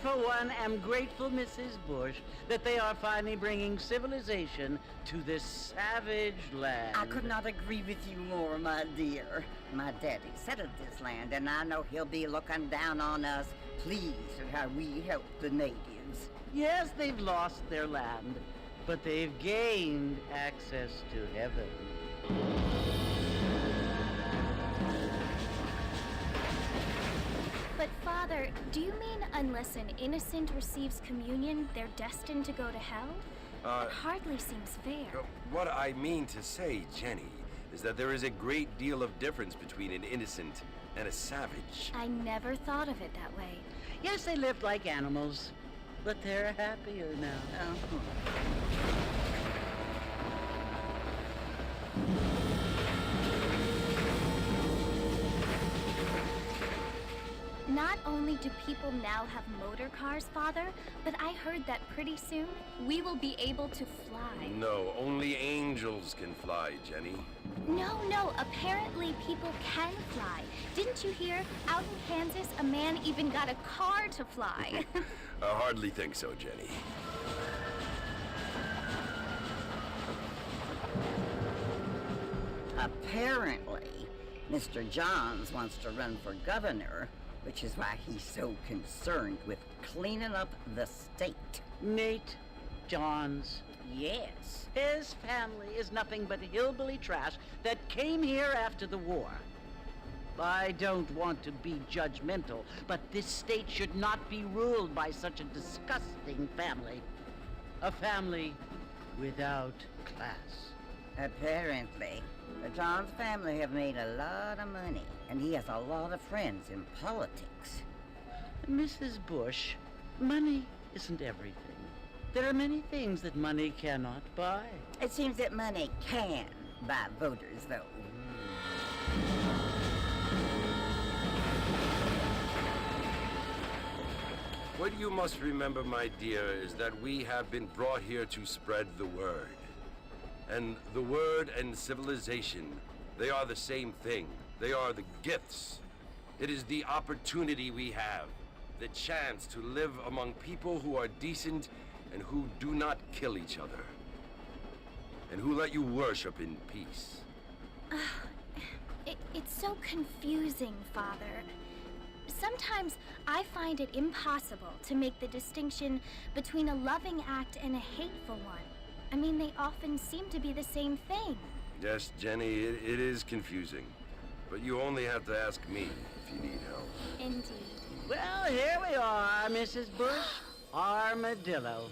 For one, am grateful, Mrs. Bush, that they are finally bringing civilization to this savage land. I could not agree with you more, my dear. My daddy settled this land, and I know he'll be looking down on us, pleased at how we help the natives. Yes, they've lost their land, but they've gained access to heaven. But Father, do you mean unless an innocent receives communion, they're destined to go to hell? It hardly seems fair. What I mean to say, Jenny, is that there is a great deal of difference between an innocent and a savage. I never thought of it that way. Yes, they lived like animals, but they're happier now. Not only do people now have motor cars, Father, but I heard that pretty soon we will be able to fly. No, only angels can fly, Jenny. No, apparently people can fly. Didn't you hear? Out in Kansas, a man even got a car to fly. I hardly think so, Jenny. Apparently, Mr. Johns wants to run for governor, which is why he's so concerned with cleaning up the state. Nate Johns. Yes. His family is nothing but hillbilly trash that came here after the war. I don't want to be judgmental, but this state should not be ruled by such a disgusting family. A family without class. Apparently. The Johns family have made a lot of money, and he has a lot of friends in politics. Mrs. Bush, money isn't everything. There are many things that money cannot buy. It seems that money can buy voters, though. What you must remember, my dear, is that we have been brought here to spread the word. And the word and civilization, they are the same thing. They are the gifts. It is the opportunity we have, the chance to live among people who are decent and who do not kill each other, and who let you worship in peace. It's so confusing, Father. Sometimes I find it impossible to make the distinction between a loving act and a hateful one. I mean, they often seem to be the same thing. Yes, Jenny, it is confusing. But you only have to ask me if you need help. Indeed. Well, here we are, Mrs. Bush. Armadillo.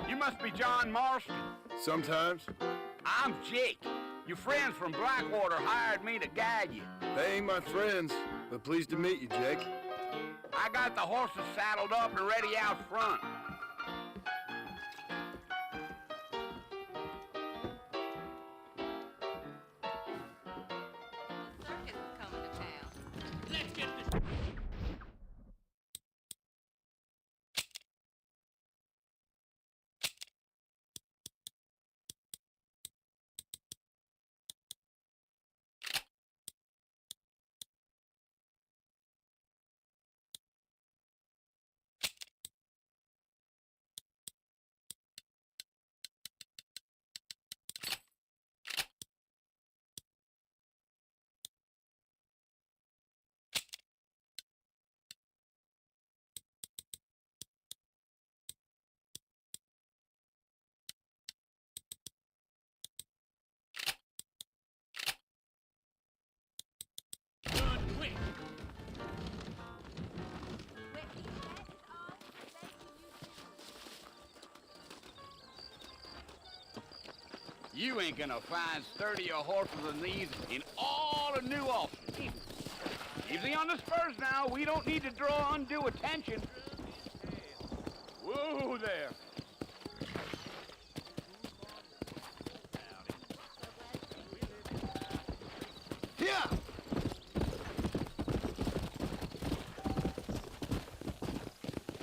You must be John Marston. Sometimes. I'm Jake. Your friends from Blackwater hired me to guide you. They ain't my friends, but pleased to meet you, Jake. I got the horses saddled up and ready out front. Circus is coming to town. Let's get this. You ain't gonna find sturdier horses than these in all of New Austin. Easy on the spurs now. We don't need to draw undue attention. Whoa there. Yeah.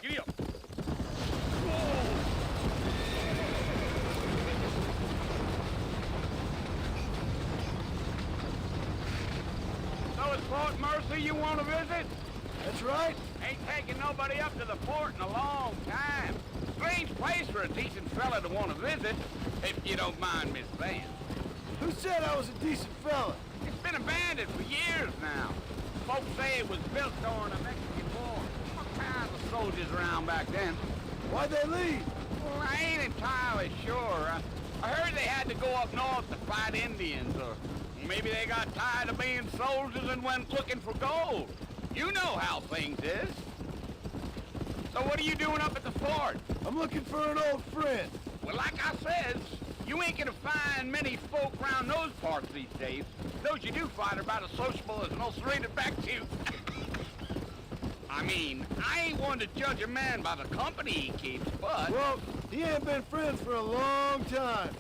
Giddy up. So it's Fort Mercy you want to visit? That's right. Ain't taking nobody up to the fort in a long time. Strange place for a decent fella to want to visit, if you don't mind me saying. Who said I was a decent fella? It's been abandoned for years now. Folks say it was built during the Mexican War. All kinds of soldiers around back then. Why'd they leave? Well, I ain't entirely sure. I heard they had to go up north to fight Indians, or maybe they got tired of being soldiers and went looking for gold. You know how things is. So what are you doing up at the fort? I'm looking for an old friend. Well, like I said, you ain't gonna find many folk around those parts these days. Those you do find are about as sociable as most rated back to. I mean, I ain't one to judge a man by the company he keeps, but... Well, he ain't been friends for a long time.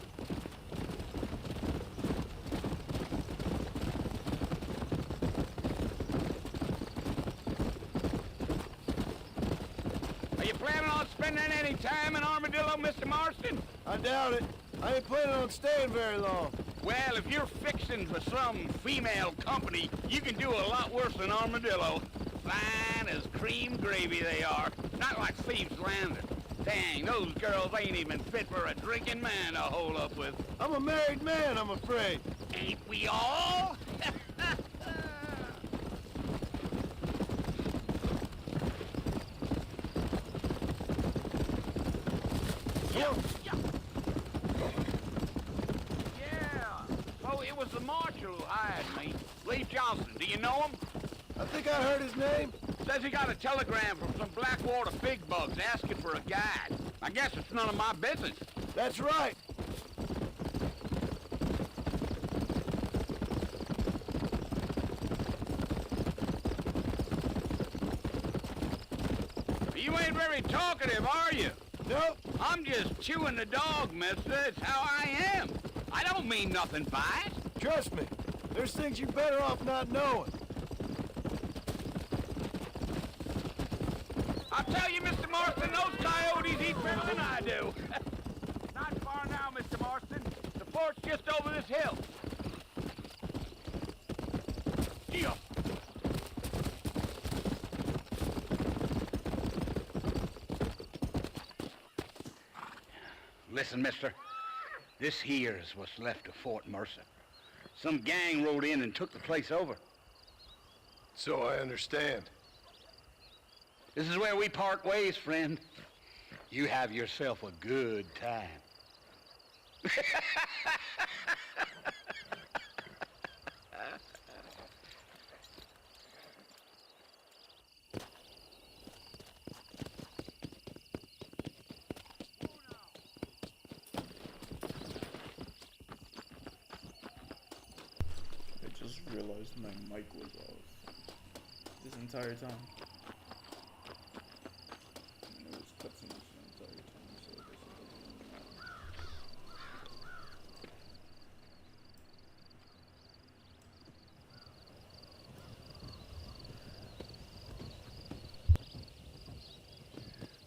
Are you planning on spending any time in Armadillo, Mr. Marston? I doubt it. I ain't planning on staying very long. Well, if you're fixing for some female company, you can do a lot worse than Armadillo. Fine as cream gravy they are. Not like Thieves' Landing. Dang, those girls ain't even fit for a drinking man to hole up with. I'm a married man, I'm afraid. Ain't we all? Yeah. So it was the marshal who hired me. Lee Johnson. Do you know him? I think I heard his name. Says he got a telegram from some Blackwater big bugs asking for a guide. I guess it's none of my business. That's right. You ain't very talkative, are you? Nope. I'm just chewing the dog, mister. It's how I am. I don't mean nothing by it. Trust me. There's things you're better off not knowing. I'll tell you, Mr. Marston, those coyotes eat better than I do. Not far now, Mr. Marston. The fort's just over this hill. Yeah. Listen, mister. This here is what's left of Fort Mercer. Some gang rode in and took the place over. So I understand. This is where we part ways, friend. You have yourself a good time. Just realized my mic was off this entire time. And it was cutscenes the entire time, so I guess it doesn't really matter.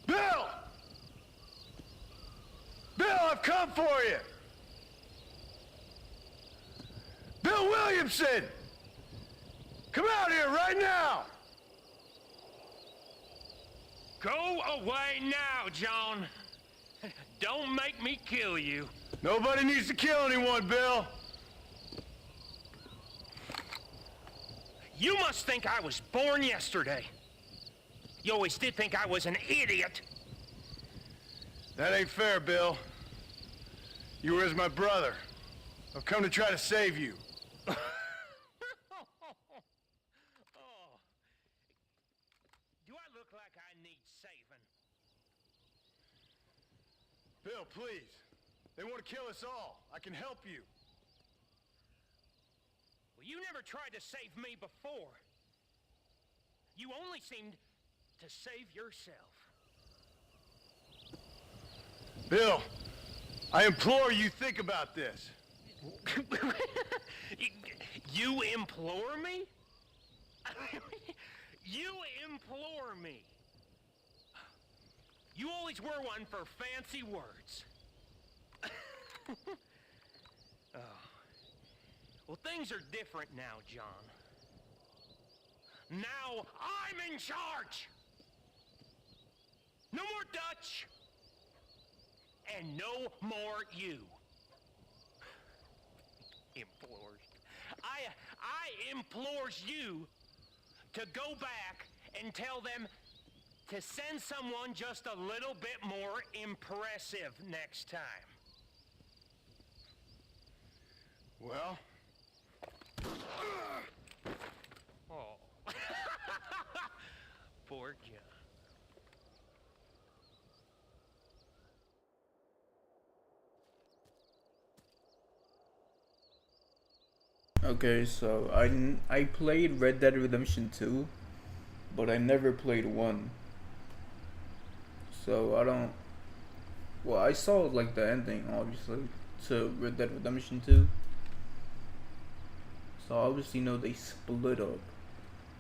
Bill! Bill, I've come for you! Bill Williamson! Come out here right now! Go away now, John. Don't make me kill you. Nobody needs to kill anyone, Bill. You must think I was born yesterday. You always did think I was an idiot. That ain't fair, Bill. You were as my brother. I've come to try to save you. Oh. Do I look like I need saving? Bill, please. They want to kill us all. I can help you. Well, you never tried to save me before. You only seemed to save yourself. Bill, I implore you think about this. You implore me? You implore me. You always were one for fancy words. Oh. Well, things are different now, John. Now I'm in charge. No more Dutch. And no more you. Implores. I implores you to go back and tell them to send someone just a little bit more impressive next time. Well? Oh. Poor John. Okay, so I played Red Dead Redemption 2, but I never played 1. So I don't. Well, I saw like the ending, obviously, to Red Dead Redemption 2. So obviously, they split up,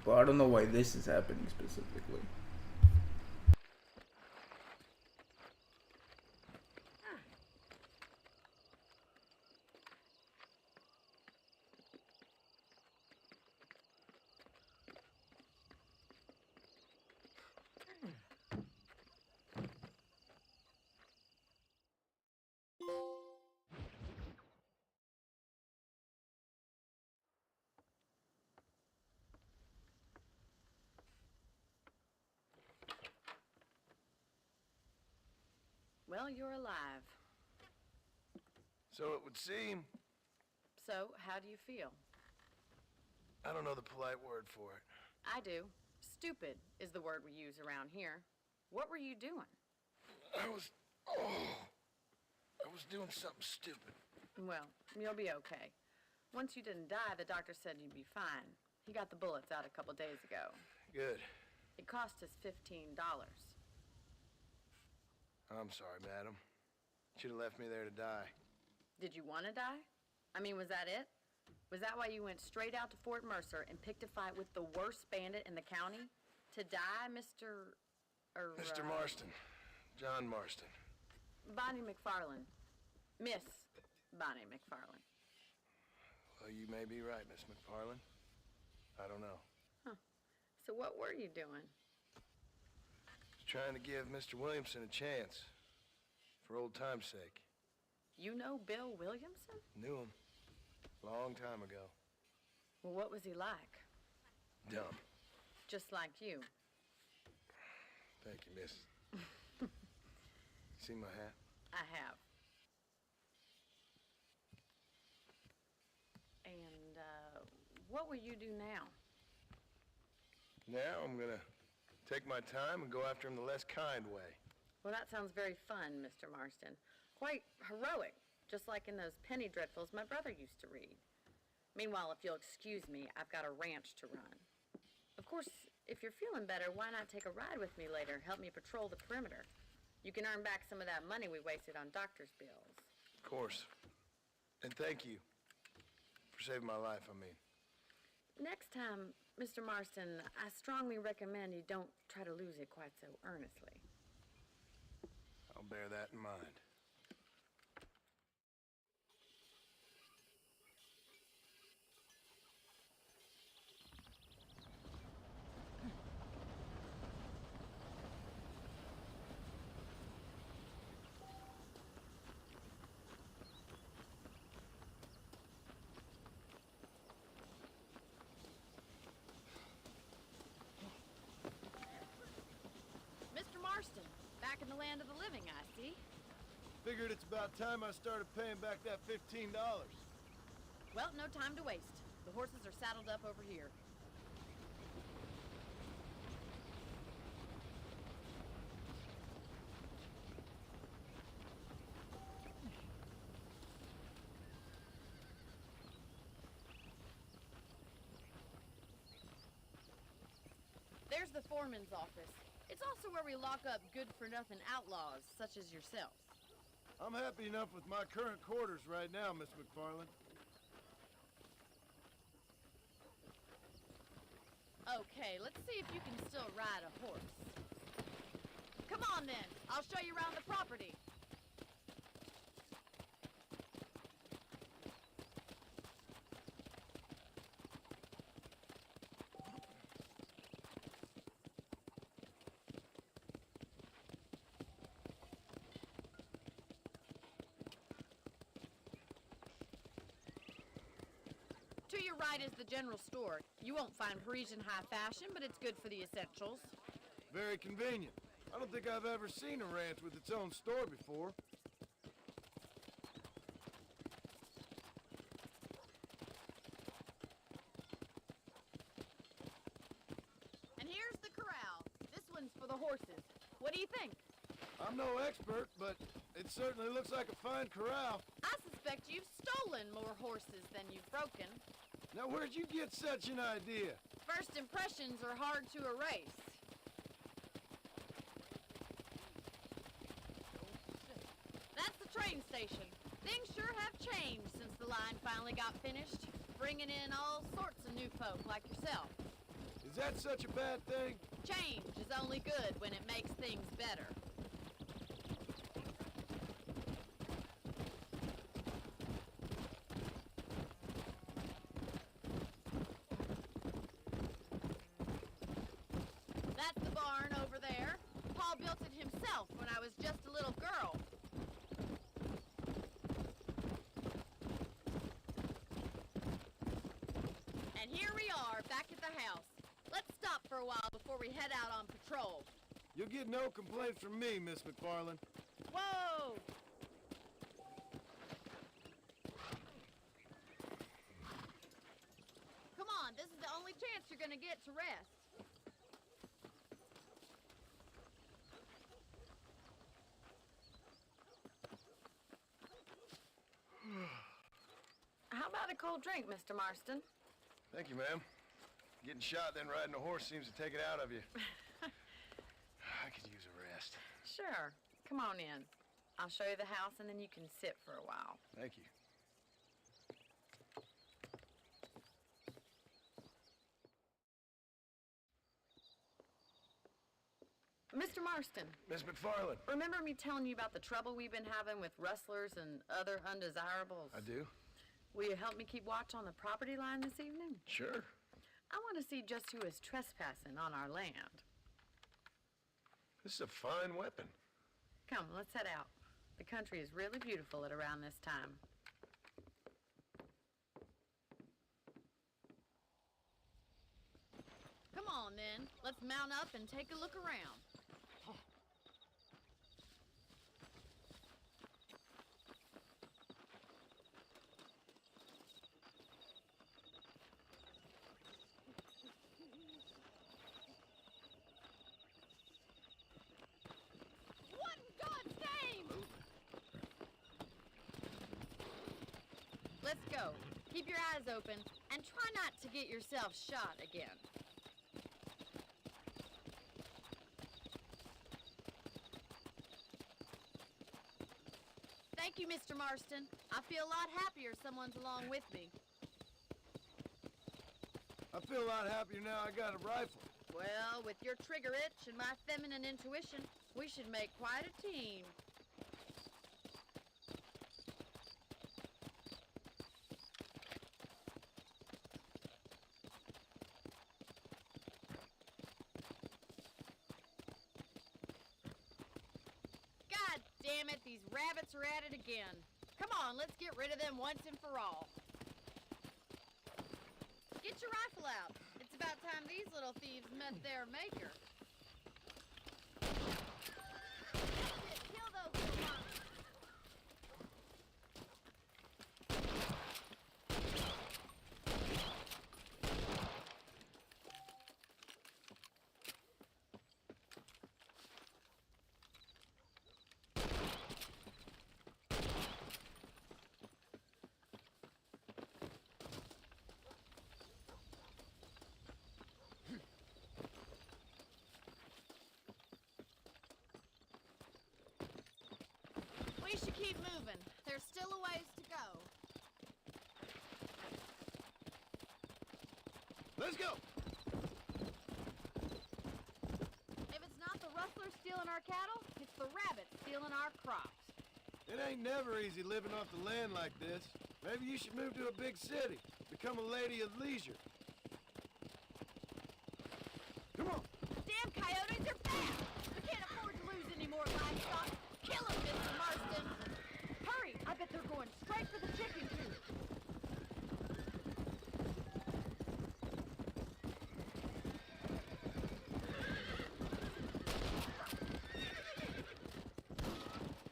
but I don't know why this is happening specifically. Well, you're alive. So it would seem. So, how do you feel? I don't know the polite word for it. I do. Stupid is the word we use around here. What were you doing? I was doing something stupid. Well, you'll be okay. Once you didn't die, the doctor said you'd be fine. He got the bullets out a couple days ago. Good. It cost us $15. I'm sorry, madam. Should have left me there to die. Did you want to die? I mean, was that it? Was that why you went straight out to Fort Mercer and picked a fight with the worst bandit in the county? To die, Mr. Mr. Marston. John Marston. Bonnie McFarland. Miss Bonnie McFarland. Well, you may be right, Miss McFarland. I don't know. Huh. So what were you doing? Trying to give Mr. Williamson a chance. For old time's sake. You know Bill Williamson? Knew him. Long time ago. Well, what was he like? Dumb. Just like you. Thank you, miss. See my hat? I have. And, what will you do now? Now I'm gonna take my time and go after him the less kind way. Well, that sounds very fun, Mr. Marston. Quite heroic, just like in those penny dreadfuls my brother used to read. Meanwhile, if you'll excuse me, I've got a ranch to run. Of course, if you're feeling better, why not take a ride with me later? Help me patrol the perimeter. You can earn back some of that money we wasted on doctor's bills. Of course. And thank you for saving my life, I mean. Next time, Mr. Marston, I strongly recommend you don't try to lose it quite so earnestly. I'll bear that in mind. Mr. Marston, back in the land of the living, I see. Figured it's about time I started paying back that $15. Well, no time to waste. The horses are saddled up over here. There's the foreman's office. It's also where we lock up good-for-nothing outlaws, such as yourself. I'm happy enough with my current quarters right now, Miss McFarland. Okay, let's see if you can still ride a horse. Come on then, I'll show you around the property. To your right is the general store. You won't find Parisian high fashion, but it's good for the essentials. Very convenient. I don't think I've ever seen a ranch with its own store before. And here's the corral. This one's for the horses. What do you think? I'm no expert, but it certainly looks like a fine corral. I suspect you've stolen more horses than you've broken. Now, where'd you get such an idea? First impressions are hard to erase. That's the train station. Things sure have changed since the line finally got finished, bringing in all sorts of new folk like yourself. Is that such a bad thing? Change is only good when it makes things better. That's the barn over there. Paul built it himself when I was just a little girl. And here we are, back at the house. Let's stop for a while before we head out on patrol. You'll get no complaints from me, Miss McFarland. Whoa! Come on, this is the only chance you're gonna get to rest. How about a cold drink, Mr. Marston? Thank you, ma'am. Getting shot, then riding a horse seems to take it out of you. I could use a rest. Sure. Come on in. I'll show you the house and then you can sit for a while. Thank you. Mr. Marston, Miss McFarland. remember me telling you about the trouble we've been having with rustlers and other undesirables? I do? Will you help me keep watch on the property line this evening? Sure. I want to see just who is trespassing on our land. This is a fine weapon. Come, let's head out. The country is really beautiful at around this time. Come on, then. Let's mount up and take a look around. What in God's name? Let's go. Keep your eyes open and try not to get yourself shot again. Thank you, Mr. Marston. I feel a lot happier someone's along with me. I feel a lot happier now I got a rifle. Well, with your trigger itch and my feminine intuition, we should make quite a team. God damn it, these rabbits are at it again. Come on, let's get rid of them once and for all. Get your rifle out. It's about time these little thieves met their maker. Kill those little monsters. We should keep moving. There's still a ways to go. Let's go! If it's not the rustlers stealing our cattle, it's the rabbits stealing our crops. It ain't never easy living off the land like this. Maybe you should move to a big city. Become a lady of leisure. Come on! Damn coyotes are fast! We can't afford to lose any more livestock. Kill them, Mr. Marston! Hurry! I bet they're going straight for the chicken coop.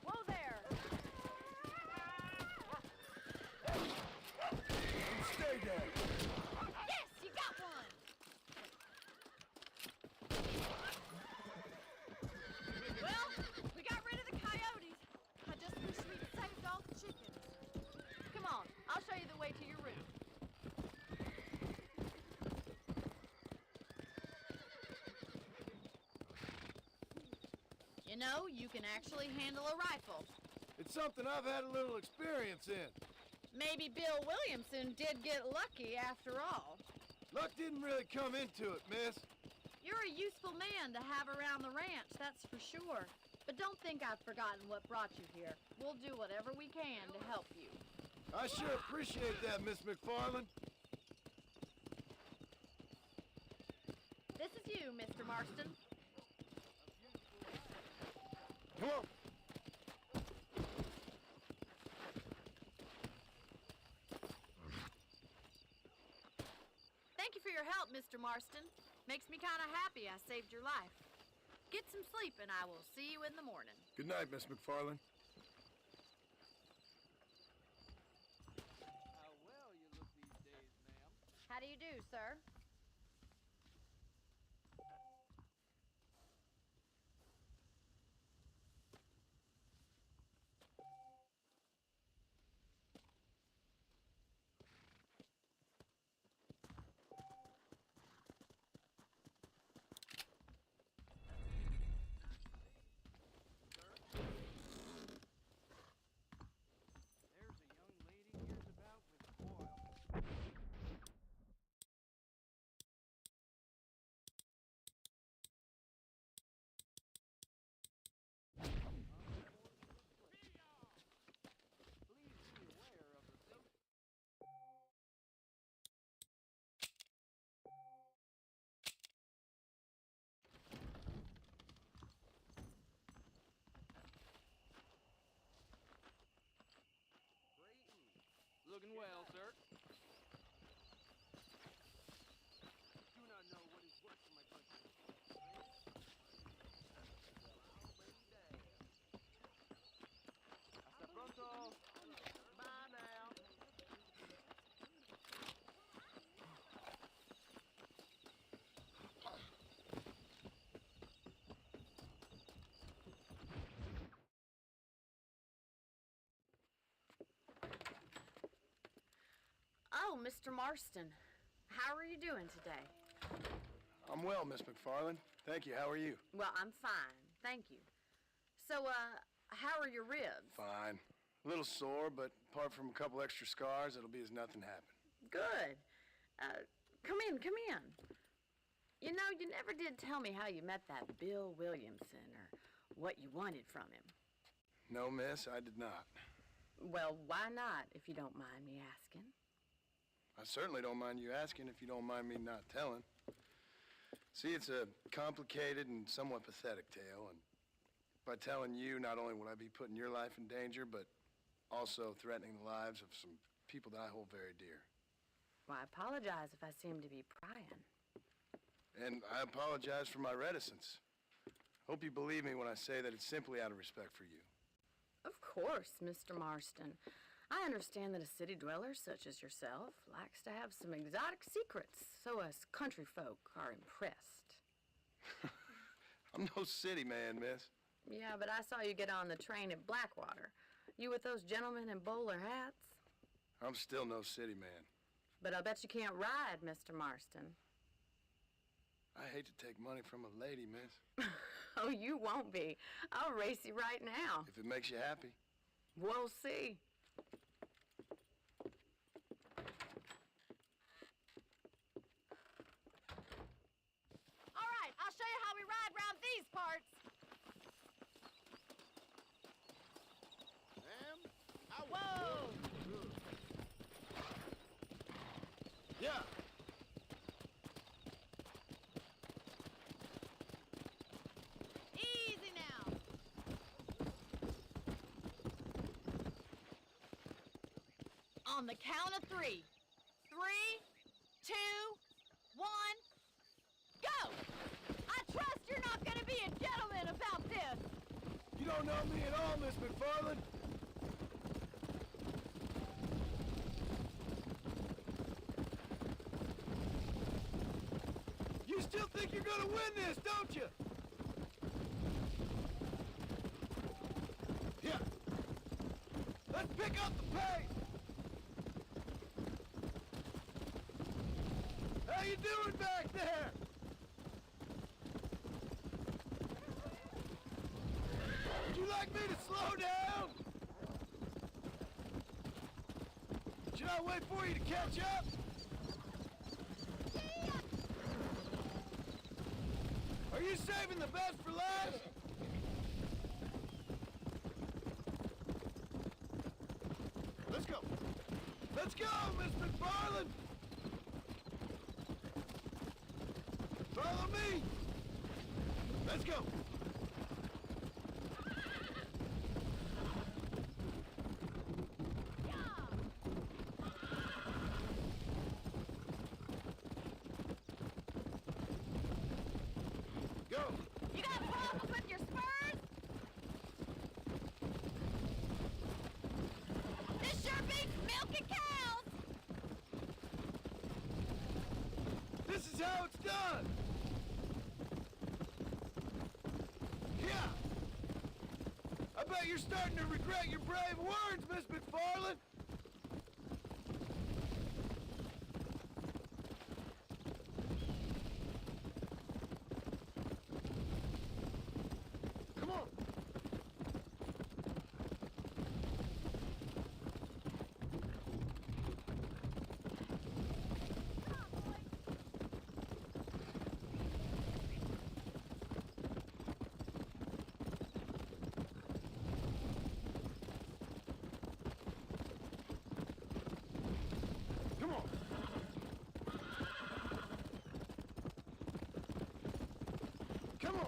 Whoa there! Stay there! Yes, you got one! Well, we got rid of the coyotes. I just wish we'd saved all the chickens. Come on, I'll show you the way to your room. You know, you can actually handle a rifle. It's something I've had a little experience in. Maybe Bill Williamson did get lucky after all. Luck didn't really come into it, miss. You're a useful man to have around the ranch, that's for sure. But don't think I've forgotten what brought you here. We'll do whatever we can to help you. I sure appreciate that, Miss McFarland. This is you, Mr. Marston. Come on. Thank you for your help, Mr. Marston. Makes me kind of happy I saved your life. Get some sleep and I will see you in the morning. Good night, Miss McFarland. How well you look these days, ma'am. How do you do, sir? There's a young lady here's about with oil. Please be aware of the social. Looking well, sir. Do not know what is worse for my country. Hasta pronto. Bye now. Hello, Mr. Marston. How are you doing today? I'm well, Miss McFarland. Thank you. How are you? Well, I'm fine, thank you. So, how are your ribs? Fine. A little sore, but apart from a couple extra scars, it'll be as nothing happened. Good. Come in, come in. You know, you never did tell me how you met that Bill Williamson or what you wanted from him. No, miss, I did not. Well, why not, if you don't mind me asking? I certainly don't mind you asking if you don't mind me not telling. See, it's a complicated and somewhat pathetic tale, and by telling you, not only would I be putting your life in danger, but also threatening the lives of some people that I hold very dear. Well, I apologize if I seem to be prying. And I apologize for my reticence. Hope you believe me when I say that it's simply out of respect for you. Of course, Mr. Marston. I understand that a city dweller such as yourself likes to have some exotic secrets, so us country folk are impressed. I'm no city man, miss. Yeah, but I saw you get on the train at Blackwater. You with those gentlemen in bowler hats? I'm still no city man. But I bet you can't ride, Mr. Marston. I hate to take money from a lady, miss. Oh, you won't be. I'll race you right now. If it makes you happy. We'll see. All right, I'll show you how we ride round these parts. Whoa! Yeah. Easy now. On the count of 3. 3, 2, 1, go! I trust you're not gonna be a gentleman about this. You don't know me at all, Miss McFarland. You still think you're gonna win this, don't you? Yeah. Let's pick up the pace. How you doing back there? Would you like me to slow down? Should I wait for you to catch up? Are you saving the best for last? Let's go. Let's go, Miss McFarland. Follow me. Let's go. Go. You got problems with your spurs? This sure beats milking cows. This is how it's done. Yeah. I bet you're starting to regret your brave words, Miss McFarland. Come on. Come on. Come on.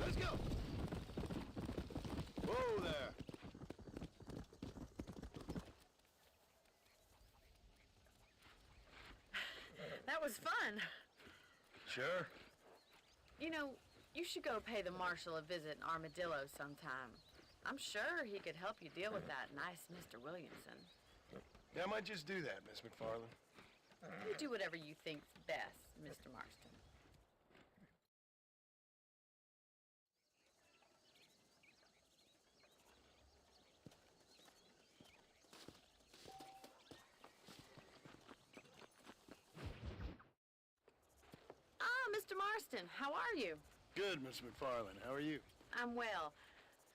Let's go. Whoa there. That was fun. Sure. You know, you should go pay the marshal a visit in Armadillo sometime. I'm sure he could help you deal with that nice Mr. Williamson. Yeah, I might just do that, Miss McFarland. You do whatever you think's best, Mr. Marston. Ah, Mr. Marston, how are you? Good, Miss McFarland. How are you? I'm well.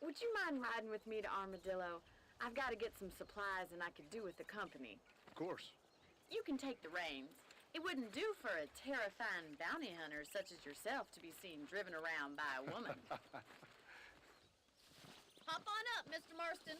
Would you mind riding with me to Armadillo? I've got to get some supplies and I could do with the company. Of course. You can take the reins. It wouldn't do for a terrifying bounty hunter such as yourself to be seen driven around by a woman. Hop on up, Mr. Marston.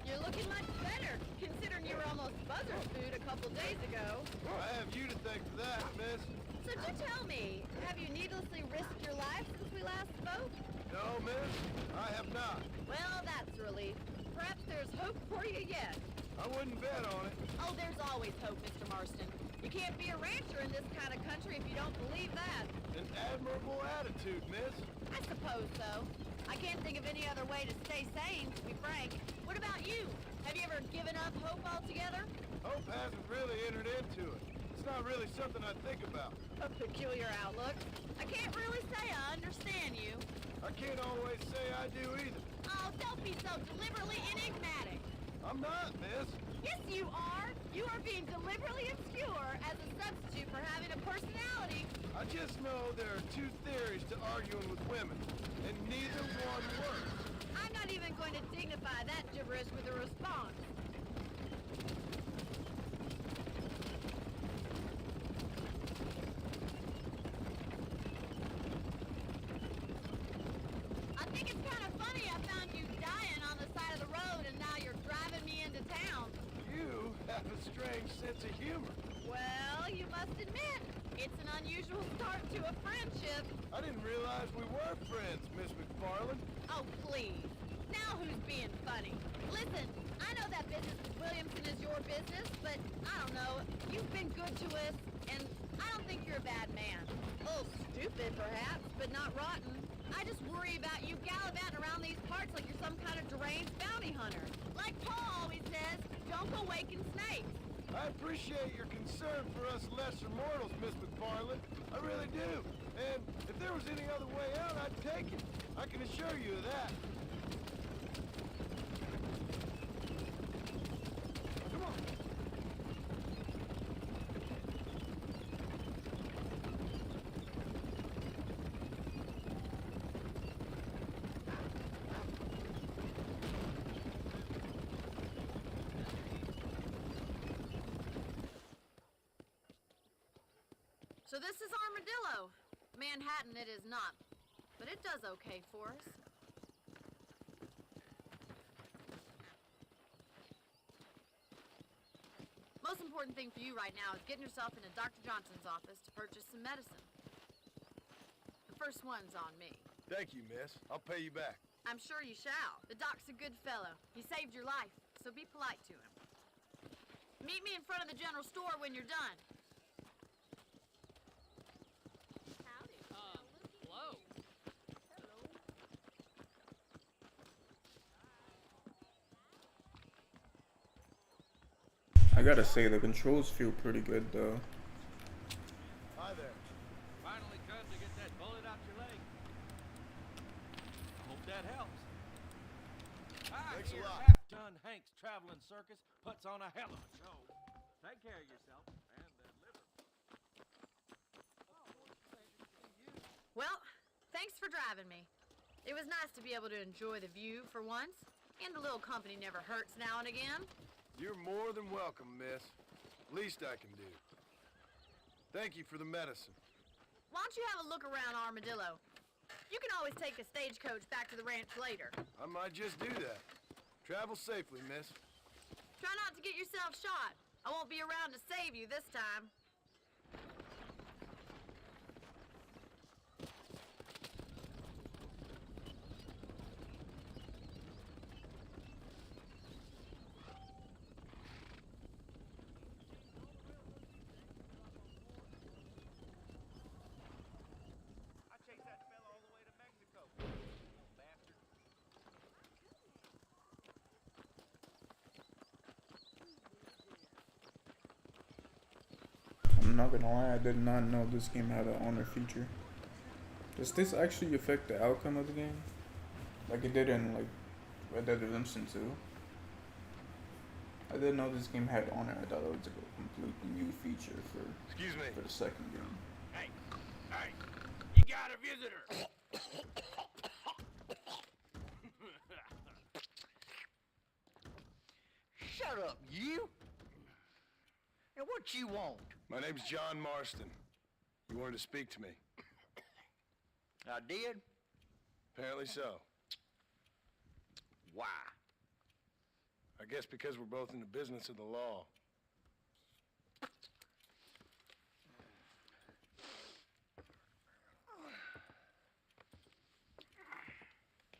You're looking much better, considering you were almost buzzard food a couple days ago. I have you to thank for that, miss. So do tell me, have you needlessly risked your life since we last spoke? No, miss, I have not. Well, that's a relief. Perhaps there's hope for you yet. I wouldn't bet on it. Oh, there's always hope, Mr. Marston. You can't be a rancher in this kind of country if you don't believe that. An admirable attitude, miss. I suppose so. I can't think of any other way to stay sane, to be frank. What about you? Have you ever given up hope altogether? Hope hasn't really entered into it. It's not really something I think about. A peculiar outlook. I can't really say I understand you. I can't always say I do either. Oh, don't be so deliberately enigmatic. I'm not, miss. Yes, you are. You are being deliberately obscure as a substitute for having a personality. I just know there are two theories to arguing with women, and neither one works. I'm not even going to dignify that gibberish with a response. I think it's kind of funny I found you dying on the side of the road and now you're driving me into town. You have a strange sense of humor. Well, you must admit, it's an unusual start to a friendship. I didn't realize we were friends, Miss McFarland. Oh, please. Now who's being funny? Listen, I know that business with Williamson is your business, but I don't know. You've been good to us, and I don't think you're a bad man. A little stupid, perhaps, but not rotten. I just worry about you gallivanting around these parts like you're some kind of deranged bounty hunter. Like Paul always says, don't go waking snakes. I appreciate your concern for us lesser mortals, Miss McFarland. I really do. And if there was any other way out, I'd take it. I can assure you of that. Come on. So this is Armadillo. Manhattan it is not, but it does okay for us. Most important thing for you right now is getting yourself into Dr. Johnson's office to purchase some medicine. The first one's on me. Thank you, miss. I'll pay you back. I'm sure you shall. The doc's a good fellow. He saved your life, so be polite to him. Meet me in front of the general store when you're done. Hello. I gotta say, the controls feel pretty good though. Hi there. Finally come to get that bullet out your leg. I hope that helps. Thanks a hear lot. Half-Done Hank's Traveling Circus puts on a hell of a show. Take care of yourself and that liver. Well, thanks for driving me. It was nice to be able to enjoy the view for once, and a little company never hurts now and again. You're more than welcome, miss. Least I can do. Thank you for the medicine. Why don't you have a look around Armadillo? You can always take a stagecoach back to the ranch later. I might just do that. Travel safely, miss. Try not to get yourself shot. I won't be around to save you this time. I chased that fella all the I'm not gonna lie, I did not know this game had an honor feature. Does this actually affect the outcome of the game? Like it did in like Red Dead Redemption 2? I didn't know this game had honor. I thought it was a completely new feature for the second game. Hey, you got a visitor. Shut up, you! And what you want? My name's John Marston. You wanted to speak to me. I did? Apparently so. Why? I guess because we're both in the business of the law.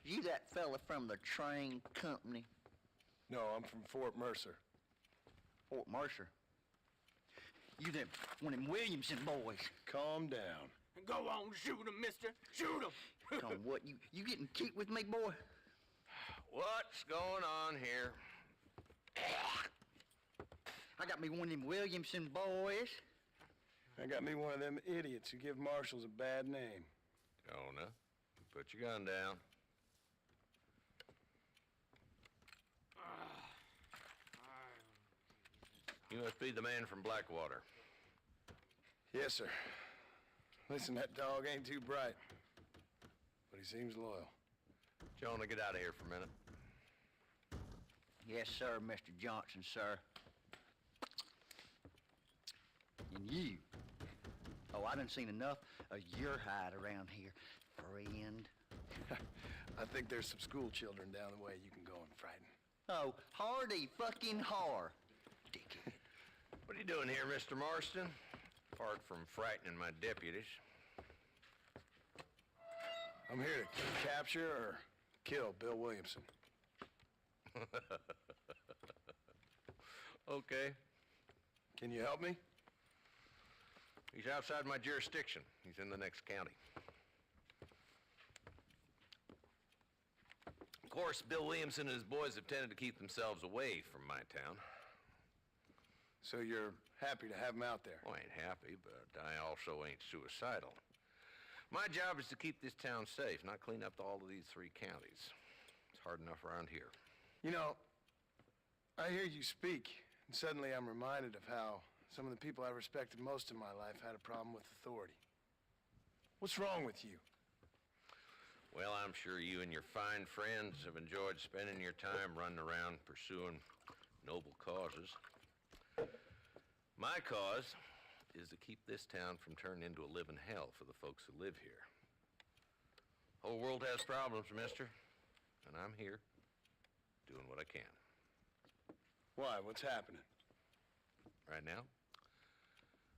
You that fella from the train company? No, I'm from Fort Mercer. Fort Mercer? You them one of them Williamson boys? Calm down. Go on, shoot him, mister. Shoot him. Come, what, you getting kicked with me, boy? What's going on here? I got me one of them Williamson boys. I got me one of them idiots who give marshals a bad name. Jonah, put your gun down. You must be the man from Blackwater. Yes, sir. Listen, that dog ain't too bright, but he seems loyal. Jonah, get out of here for a minute. Yes, sir, Mr. Johnson, sir. And you. Oh, I done seen enough of your hide around here, friend. I think there's some school children down the way you can go and frighten. Oh, hardy fucking har. Dickhead. What are you doing here, Mr. Marston? Apart from frightening my deputies. I'm here to capture or kill Bill Williamson. Okay. Can you help me? He's outside my jurisdiction. He's in the next county. Of course, Bill Williamson and his boys have tended to keep themselves away from my town. So you're happy to have him out there? Well, I ain't happy, but I also ain't suicidal. My job is to keep this town safe, not clean up all of these 3 counties. It's hard enough around here. You know, I hear you speak, and suddenly I'm reminded of how some of the people I respected most in my life had a problem with authority. What's wrong with you? Well, I'm sure you and your fine friends have enjoyed spending your time running around pursuing noble causes. My cause is to keep this town from turning into a living hell for the folks who live here. Whole world has problems, mister, and I'm here doing what I can. Why? What's happening? Right now,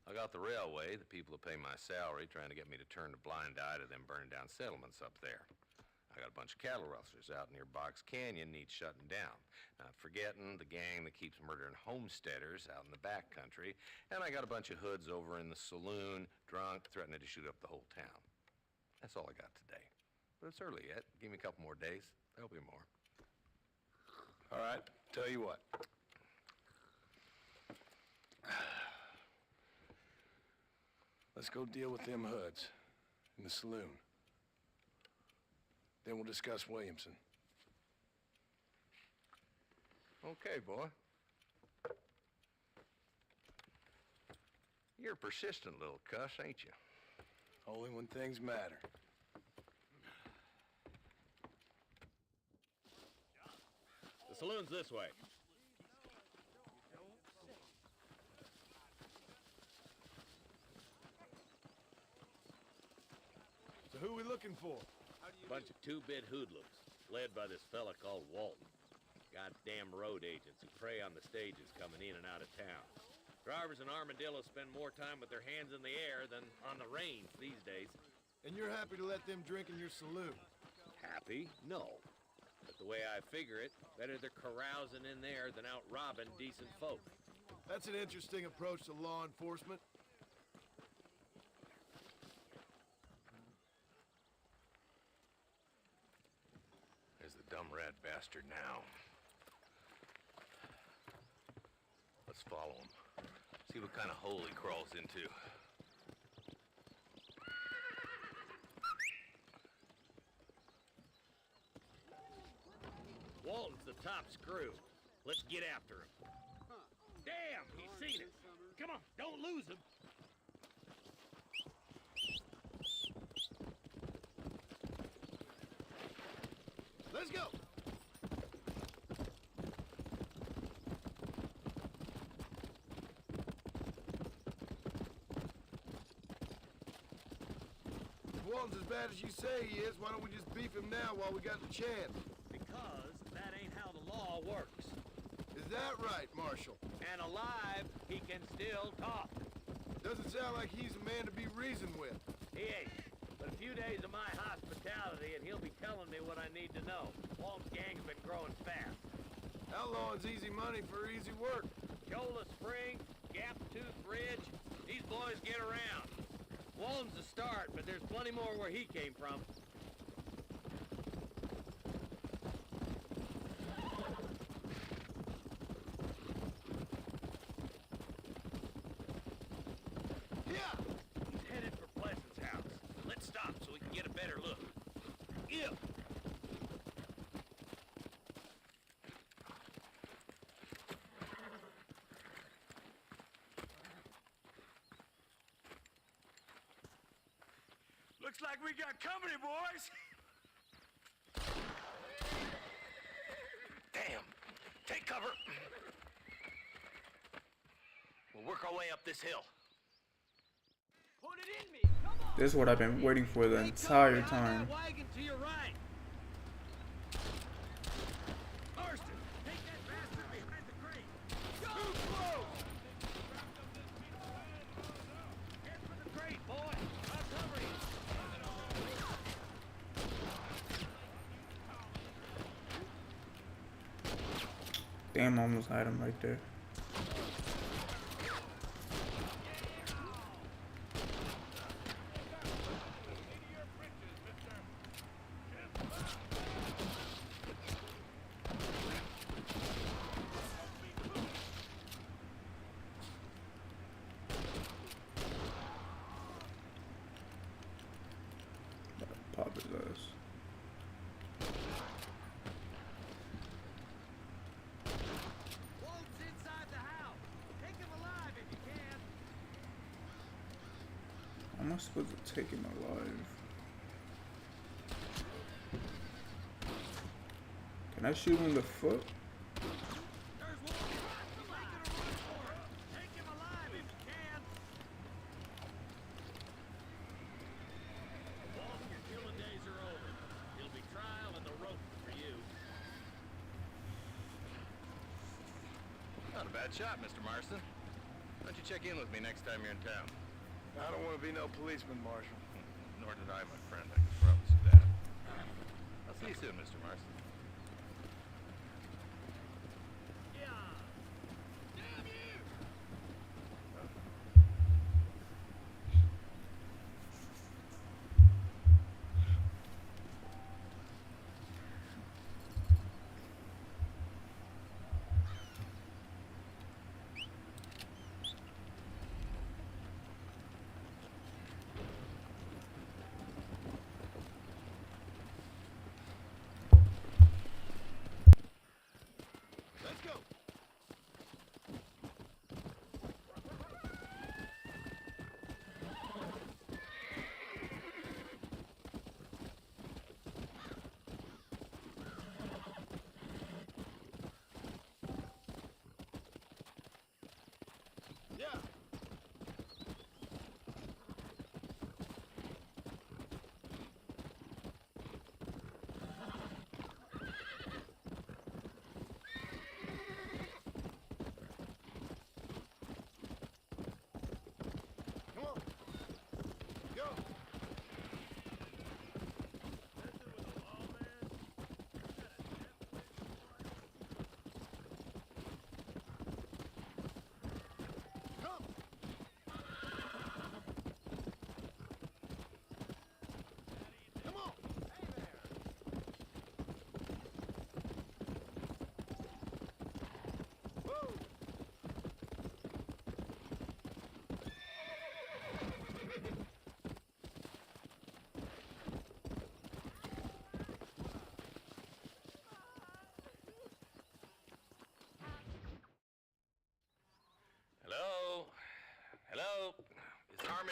I got the railway, the people who pay my salary, trying to get me to turn a blind eye to them burning down settlements up there. I got a bunch of cattle rustlers out near Box Canyon needs shutting down. Not forgetting the gang that keeps murdering homesteaders out in the back country. And I got a bunch of hoods over in the saloon, drunk, threatening to shoot up the whole town. That's all I got today. But it's early yet. Give me a couple more days. There'll be more. All right, tell you what. Let's go deal with them hoods in the saloon. Then we'll discuss Williamson. Okay, boy. You're a persistent little cuss, ain't you? Only when things matter. The saloon's this way. So who we looking for? Bunch of two-bit hoodlums, led by this fella called Walton. Goddamn road agents who prey on the stages coming in and out of town. Drivers in Armadillo spend more time with their hands in the air than on the reins these days. And you're happy to let them drink in your saloon? Happy? No. But the way I figure it, better they're carousing in there than out robbing decent folk. That's an interesting approach to law enforcement. There's the dumb rat bastard now. Let's follow him. See what kind of hole he crawls into. Walton's the top screw. Let's get after him. Damn, he's seen us. Come on, don't lose him. Let's go! If Walton's as bad as you say he is, why don't we just beef him now while we got the chance? Because that ain't how the law works. Is that right, Marshal? And alive, he can still talk. Doesn't sound like he's a man to be reasoned with. He ain't. But a few days of my hospitality and he'll be telling me what I need to know. Walton's gang has been growing fast. Outlawing's easy money for easy work. Chola Spring, Gap Tooth Ridge, these boys get around. Walton's the start, but there's plenty more where he came from. Yeah! He's headed for Pleasant's house. Let's stop so we can get a better look. Yeah. Looks like we got company, boys. Damn. Take cover. We'll work our way up this hill. Put it in me. Come on. This is what I've been waiting for the entire time. Wagon to your right. Marston, take that bastard behind the crate. Go! Slow! Head for the crate, boy. I'll cover you. Damn, I almost had him right there. Pop his ass. Walton's inside the house. Take him alive if you can. How am I supposed to take him alive? Can I shoot him in the foot? There's Walton. Making a run for it. Take him alive if you can. Walton, your killing days are over. It'll be trial and the rope for you. Not a bad shot, Mr. Marston. Why don't you check in with me next time you're in town? I don't want to be no policeman, Marshal. Nor did I, my friend. I can promise you that. I'll see you soon, Mr. Marston.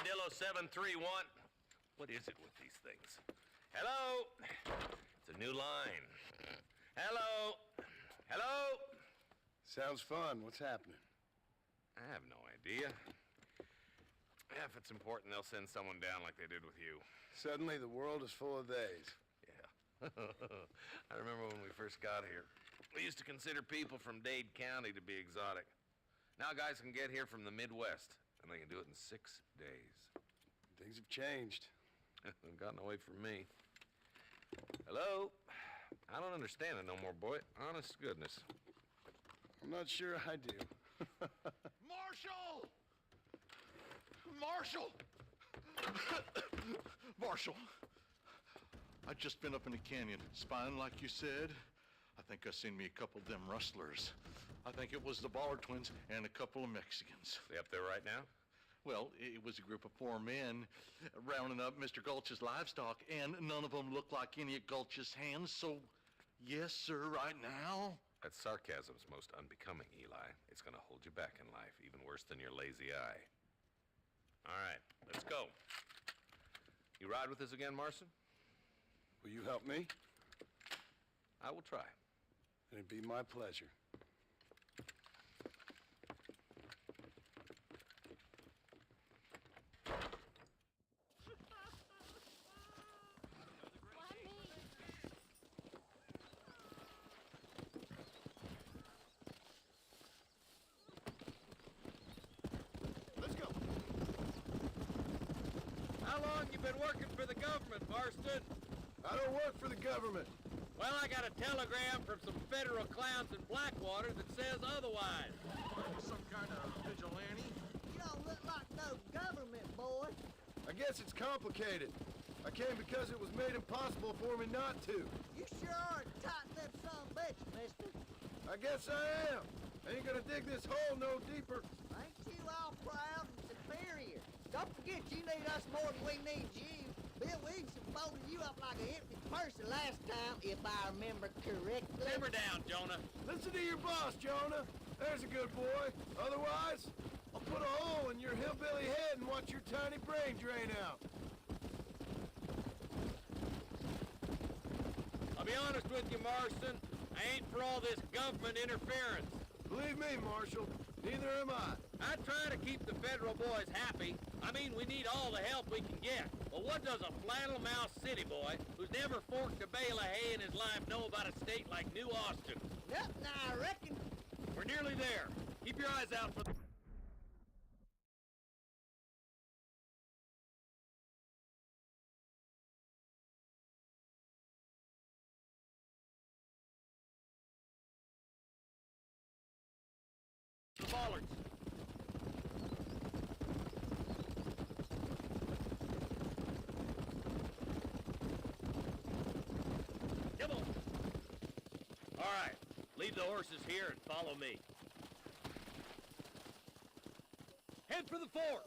Armadillo 731. What is it with these things? Hello? It's a new line. Hello? Hello? Sounds fun. What's happening? I have no idea. If it's important, they'll send someone down like they did with you. Suddenly, the world is full of theys. Yeah. I remember when we first got here. We used to consider people from Dade County to be exotic. Now guys can get here from the Midwest, and they can do it in 6 days. Things have changed. They've gotten away from me. Hello? I don't understand it no more, boy. Honest to goodness. I'm not sure I do. Marshal! Marshal! Marshal! I just been up in the canyon, spying like you said. I think I seen me a couple of them rustlers. I think it was the Baller twins and a couple of Mexicans. They up there right now? Well, it was a group of 4 men rounding up Mr. Gulch's livestock, and none of them looked like any of Gulch's hands, so yes, sir, right now. That sarcasm's most unbecoming, Eli. It's gonna hold you back in life, even worse than your lazy eye. All right, let's go. You ride with us again, Marson? Will you help me? I will try. It'd be my pleasure. Let's go. How long you been working for the government, Marston? I don't work for the government. Well, I got a telegram from some federal clowns in Blackwater that says otherwise. Some kind of vigilante? You don't look like no government, boy. I guess it's complicated. I came because it was made impossible for me not to. You sure are a tight-lipped son of a bitch, mister. I guess I am. I ain't gonna dig this hole no deeper. Ain't you all proud and superior? Don't forget you need us more than we need you. Bill Williamson folded you up like an empty person last time, if I remember correctly. Simmer down, Jonah. Listen to your boss, Jonah. There's a good boy. Otherwise, I'll put a hole in your hillbilly head and watch your tiny brain drain out. I'll be honest with you, Marston. I ain't for all this government interference. Believe me, Marshal, neither am I. I try to keep the federal boys happy. I mean, we need all the help we can get. But what does a flannel-mouthed city boy who's never forked a bale of hay in his life know about a state like New Austin? Nothing, I reckon. We're nearly there. Keep your eyes out for the... bollards. Come on. All right, leave the horses here and follow me. Head for the fork.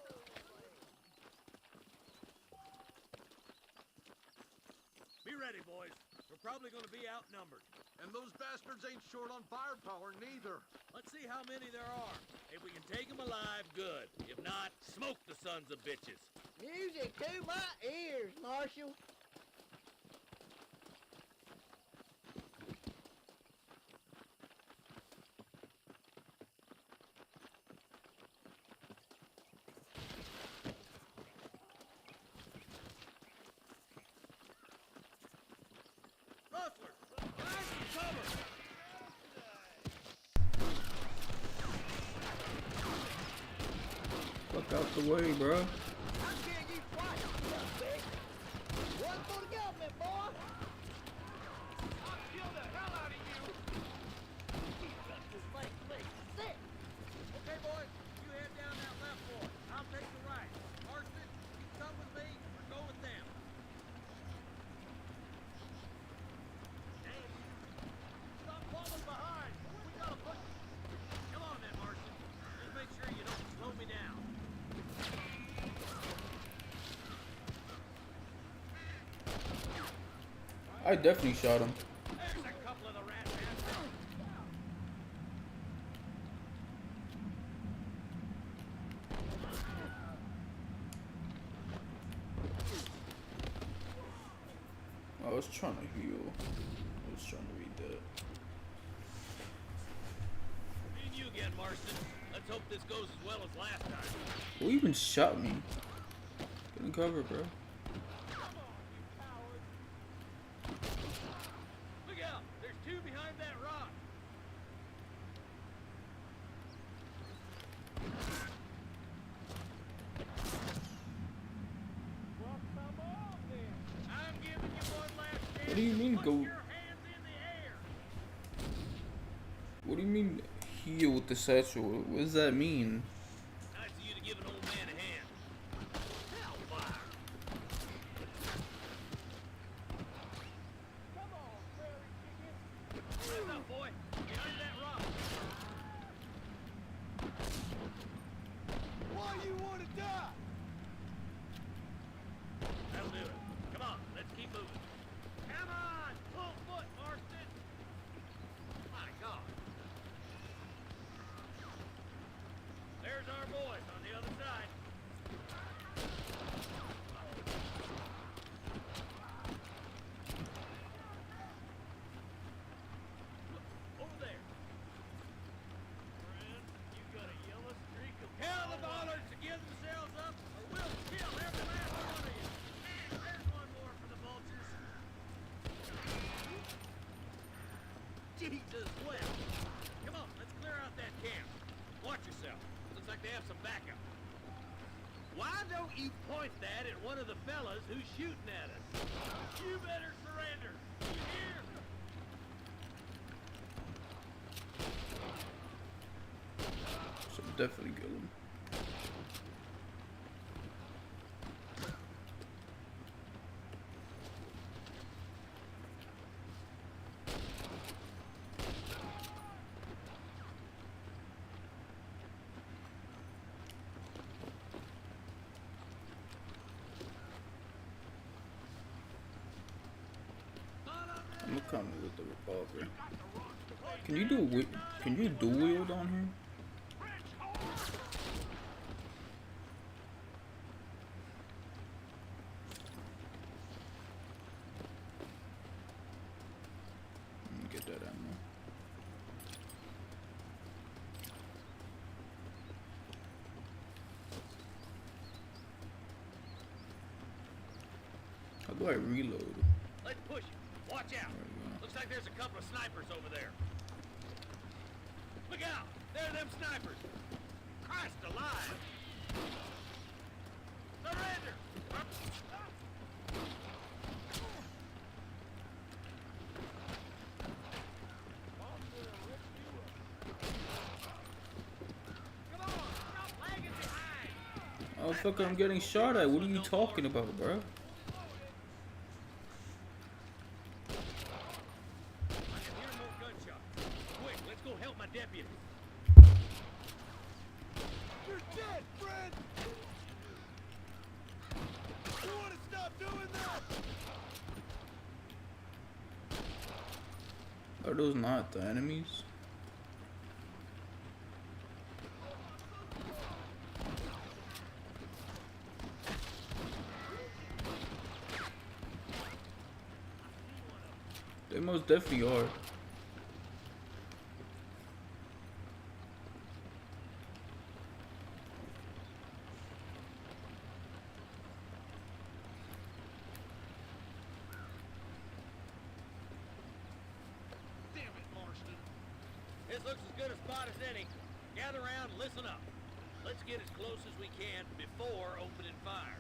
Be ready, boys. We're probably going to be outnumbered. And those bastards ain't short on firepower, neither. Let's see how many there are. If we can take them alive, good. If not, smoke the sons of bitches. Music to my ears, Marshal. Rustlers, find some cover. Fuck out the way, bro. I'll kill you twice, you little bitch. One for the government, boy. I'll kill the hell out of you! This thing makes sick. Okay, boys, you head down that left fork. I'll take the right. Marston, you come with me or go with them. Stop falling behind. We gotta push. Come on then, Marston. Just make sure you don't slow me down. I definitely shot him. There's a couple of the rat bastards. I was trying to heal. I was trying to read that. Me and you again, Marston. Let's hope this goes as well as last time. Who even shot me? Get in cover, bro. Look out! There's two behind that rock. I'm giving you one last chance. What do you mean Put go? your hands in the air. What do you mean heal with the satchel? What does that mean? Nice of you to give an old man a hand. Hellfire! Rise up, boy. Behind that rock. Why you want to die? That'll do it. Come on, let's keep moving. Come on! Full foot, Marston! My God. There's our boys on the other side. Look, over there. Friend, you got a yellow streak of... Tell the ballers to give themselves up, or we'll kill every last one of you. There's one more for the vultures. Jesus, well. Come on, let's clear out that camp. Watch yourself. Looks like they have some backup. Why don't you point that at one of the fellas who's shooting at us? You better surrender. You hear? Should definitely kill him. I'm coming with the revolver. Can you do can you dual wield on here? Let me get that ammo. How do I reload? Let's push it. Watch out. Looks like there's a couple of snipers over there. Look out! There are them snipers. Christ alive! Surrender! Oh fuck! I'm getting shot at. What are you talking about, bro? You're dead, Fred! You want to stop doing that? Are those not the enemies? They most definitely are. Damn it, Marston. This looks as good a spot as any. Gather around and listen up. Let's get as close as we can before opening fire.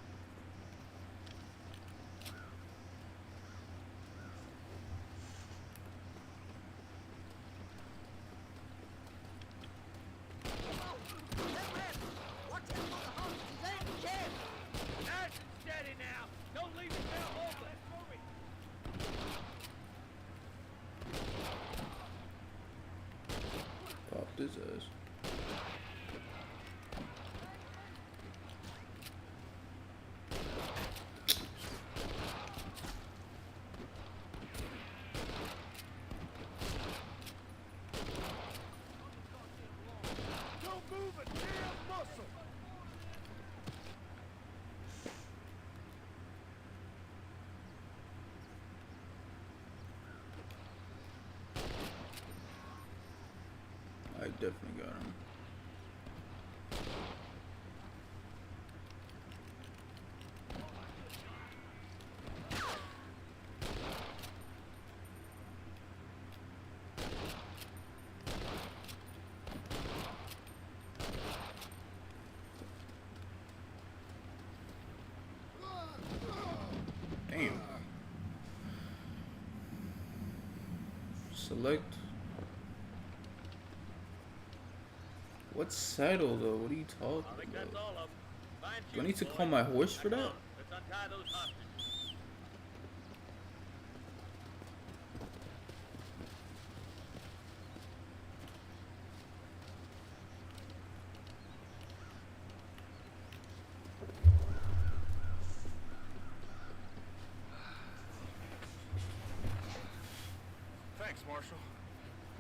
Nice and steady now. Don't leave yourself open. Popped his ass. definitely got him. Damn. Select. What saddle though? What are you talking I think about? that's all of them. Fine Do I need to shooting, call boys. my horse for Now, that? come on, let's untie those hostages. Thanks, Marshal.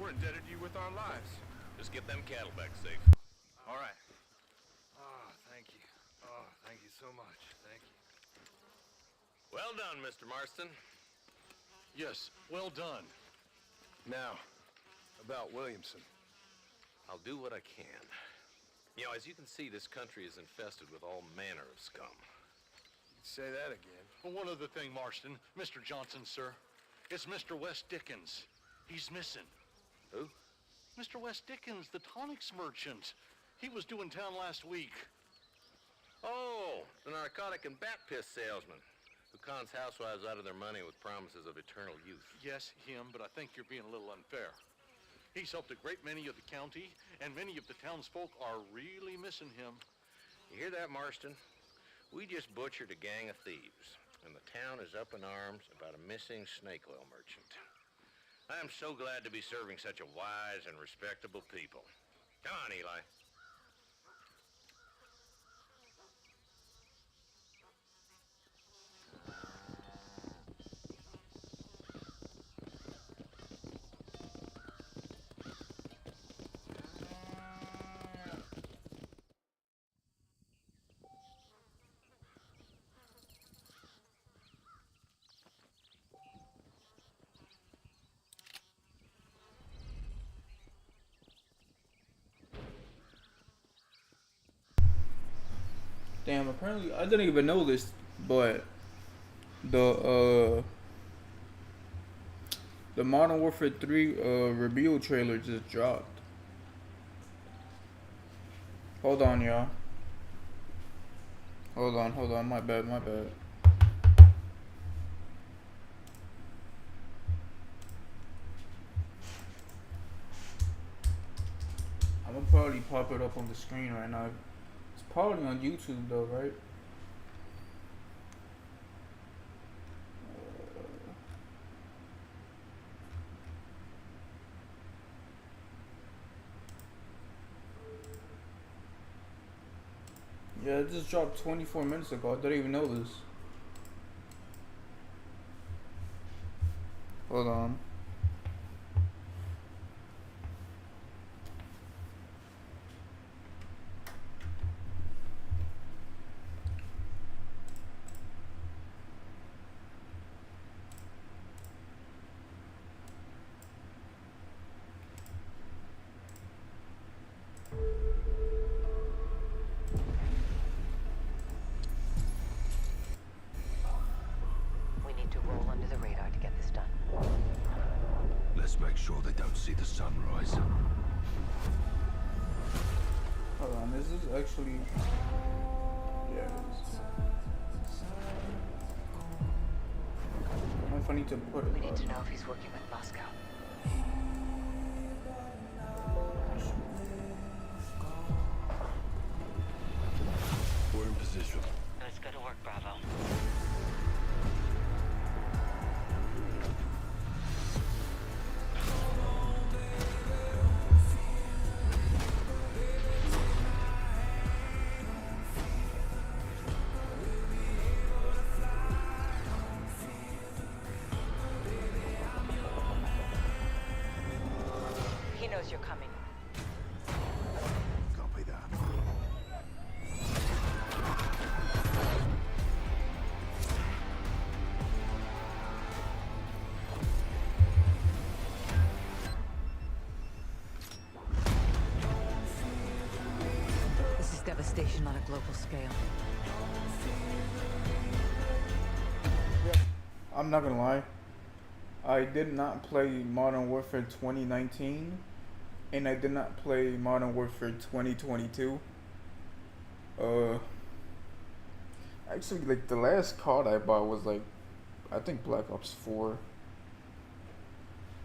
We're indebted to you with our lives. Just get them cattle back safe. All right. Oh, thank you. Oh, thank you so much. Thank you. Well done, Mr. Marston. Yes, well done. Now, about Williamson. I'll do what I can. You know, as you can see, this country is infested with all manner of scum. Say that again. Well, one other thing, Marston. Mr. Johnson, sir. It's Mr. West Dickens. He's missing. Who? Mr. West Dickens, the tonics merchant. He was due in town last week. Oh, the narcotic and bat piss salesman who cons housewives out of their money with promises of eternal youth. Yes, him, but I think you're being a little unfair. He's helped a great many of the county, and many of the townsfolk are really missing him. You hear that, Marston? We just butchered a gang of thieves, and the town is up in arms about a missing snake oil merchant. I am so glad to be serving such a wise and respectable people. Come on, Eli. Damn, apparently I didn't even know this, but the Modern Warfare 3 reveal trailer just dropped. Hold on, y'all. Hold on, my bad. I'm gonna probably pop it up on the screen right now. It's probably on YouTube though, right? Yeah, it just dropped 24 minutes ago. I didn't even know this. Hold on. Let's make sure they don't see the sunrise. Hold on, this is actually... Yeah, it is. I don't know if I need to put it... We need to know if he's working with Moscow. We're in position. Let's go to work, Bravo. He knows you're coming. Copy that. devastation on a global scale. I'm not gonna lie. I did not play Modern Warfare 2019, and I did not play Modern Warfare 2022. Actually, like the last COD I bought was like, I think Black Ops 4.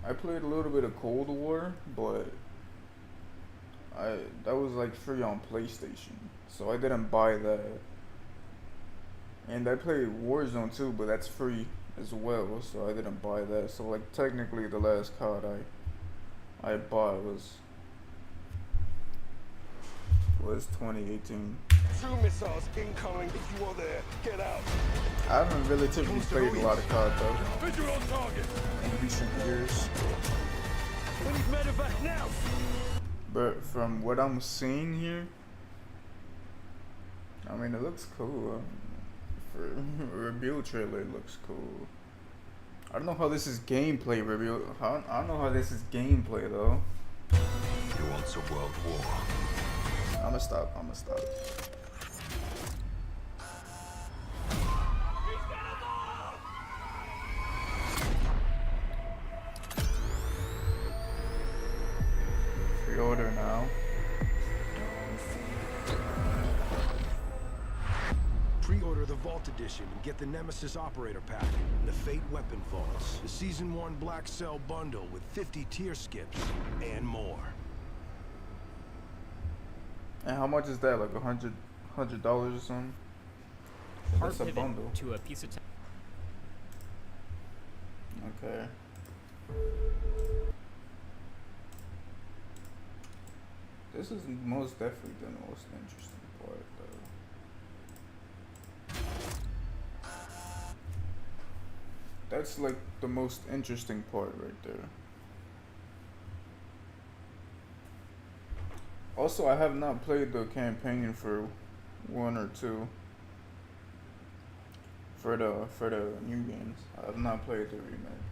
I played a little bit of Cold War, but that was like free on PlayStation, so I didn't buy that. And I played Warzone too, but that's free as well, so I didn't buy that. So like technically the last COD I bought was 2018. Two missiles incoming. If you are there, get out. I haven't relatively played a lot of COD though Visual on target. in recent years. We need medevac now. But from what I'm seeing here, I mean, it looks cool. For a reveal trailer, it looks cool. I don't know how this is gameplay reveal. I don't know how this is gameplay though. He wants a world war. I'ma stop. Pre-order now. Pre-order the Vault Edition and get the Nemesis Operator Pack, the Fate Weapon Vaults, the Season 1 Black Cell Bundle with 50 tier skips, and more. And how much is that? Like $100 or something? Hard That's a pivot bundle. to a piece of tech. Okay. This is most definitely the most interesting part, though. That's like the most interesting part right there. Also, I have not played the campaign for 1 or 2. For the new games, I have not played the remake.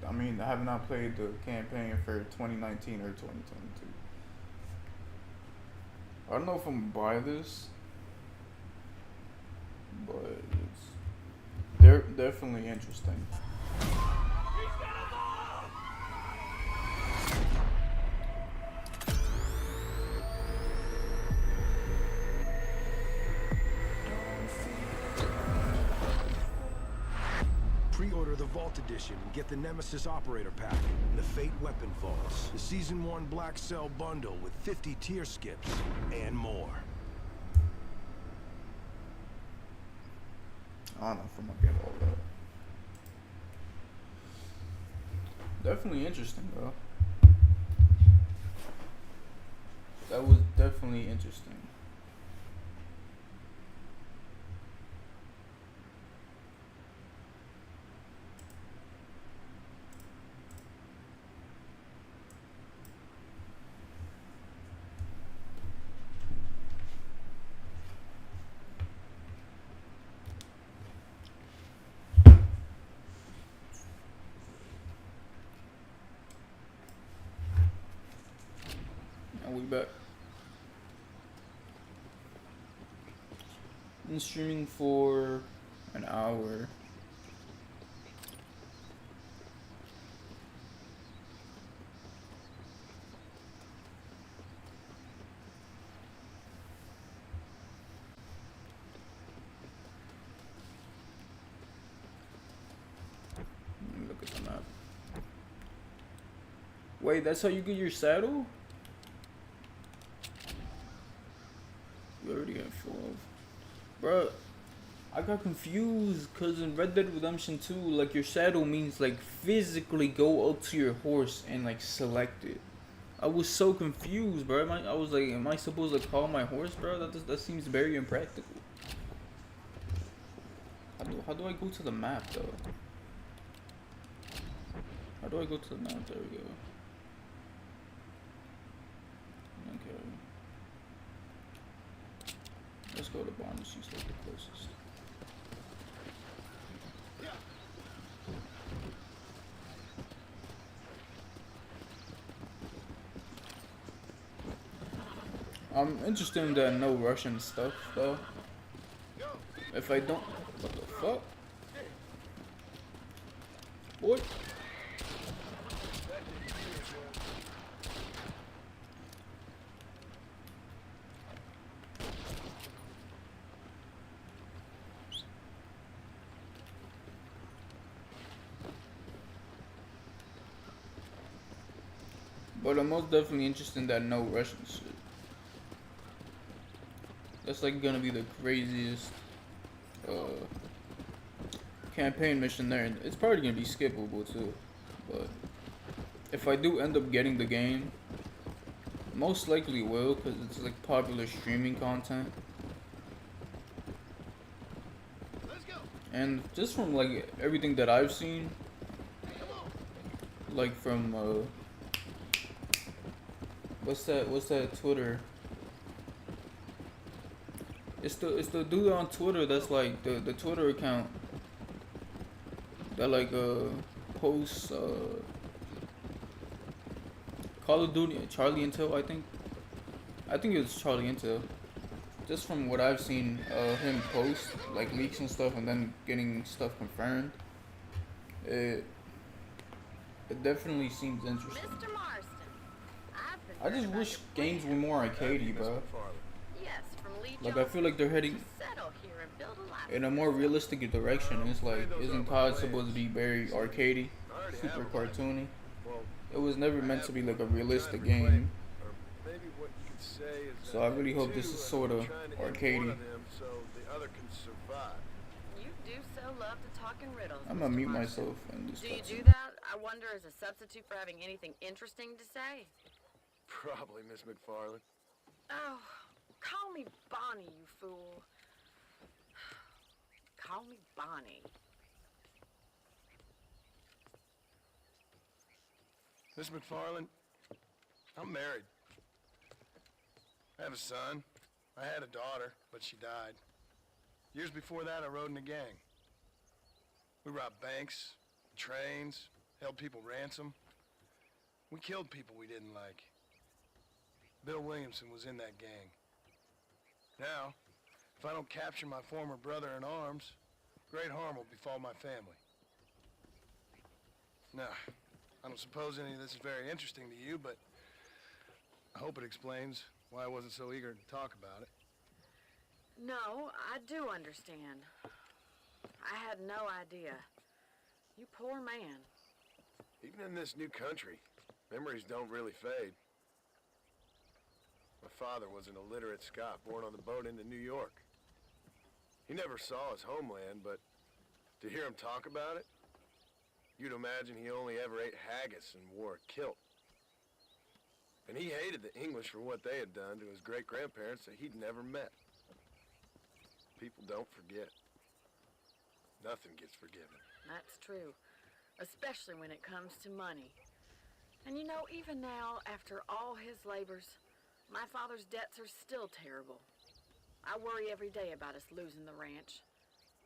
I mean, I have not played the campaign for 2019 or 2022. I don't know if I'm gonna buy this, but they're definitely interesting. Pre-order the Vault Edition and get the Nemesis Operator Pack, the Fate Weapon Vaults, the Season 1 Black Cell Bundle with 50 tier skips, and more. I don't know if I'm gonna get all that. Definitely interesting though. That was definitely interesting. We back. Been streaming for an hour. Look at the map. Wait, that's how you get your saddle? You already got 12. Bro, I got confused because in Red Dead Redemption 2, like your saddle means like physically go up to your horse and like select it. I was so confused, bro. I was like, am I supposed to call my horse, bro? That seems very impractical. How do I go to the map though? How do I go to the map? There we go. Okay. Let's go to Bond. She's like the closest. I'm interested in that no Russian stuff though. If I don't, what the fuck? What? But I'm most definitely interested in that no Russian shit. That's like gonna be the craziest campaign mission there. And it's probably gonna be skippable too. But if I do end up getting the game, most likely will, because it's like popular streaming content. And just from like everything that I've seen, like from what's that Twitter? It's the dude on Twitter that's like the Twitter account that like posts Call of Duty, Charlie Intel, I think it was Charlie Intel. Just from what I've seen him post like leaks and stuff and then getting stuff confirmed, it definitely seems interesting. Mr. Marston, I've been I just wish games were more arcadey, bro. Yes, from Lee Like I feel like they're heading settle here and build a life. in a more realistic direction. It's like, isn't COD supposed to be very arcadey, super cartoony? It was never meant to be like a realistic game. So I really hope this is sort of arcadey. You do so love to talk in riddles. I'm gonna Mr. mute Marston. myself and this Do you cutscene. do that? I wonder as a substitute for having anything interesting to say. Probably, Miss McFarland. Oh, call me Bonnie, you fool. Call me Bonnie. Miss McFarland, I'm married. I have a son. I had a daughter, but she died. Years before that, I rode in a gang. We robbed banks, trains, held people ransom. We killed people we didn't like. Bill Williamson was in that gang. Now, if I don't capture my former brother in arms, great harm will befall my family. Now, I don't suppose any of this is very interesting to you, but I hope it explains why I wasn't so eager to talk about it. No, I do understand. I had no idea. You poor man. Even in this new country, memories don't really fade. My father was an illiterate Scot born on the boat into New York. He never saw his homeland, but to hear him talk about it, you'd imagine he only ever ate haggis and wore a kilt. And he hated the English for what they had done to his great-grandparents that he'd never met. People don't forget. Nothing gets forgiven. That's true. Especially when it comes to money. And you know, even now, after all his labors, my father's debts are still terrible. I worry every day about us losing the ranch.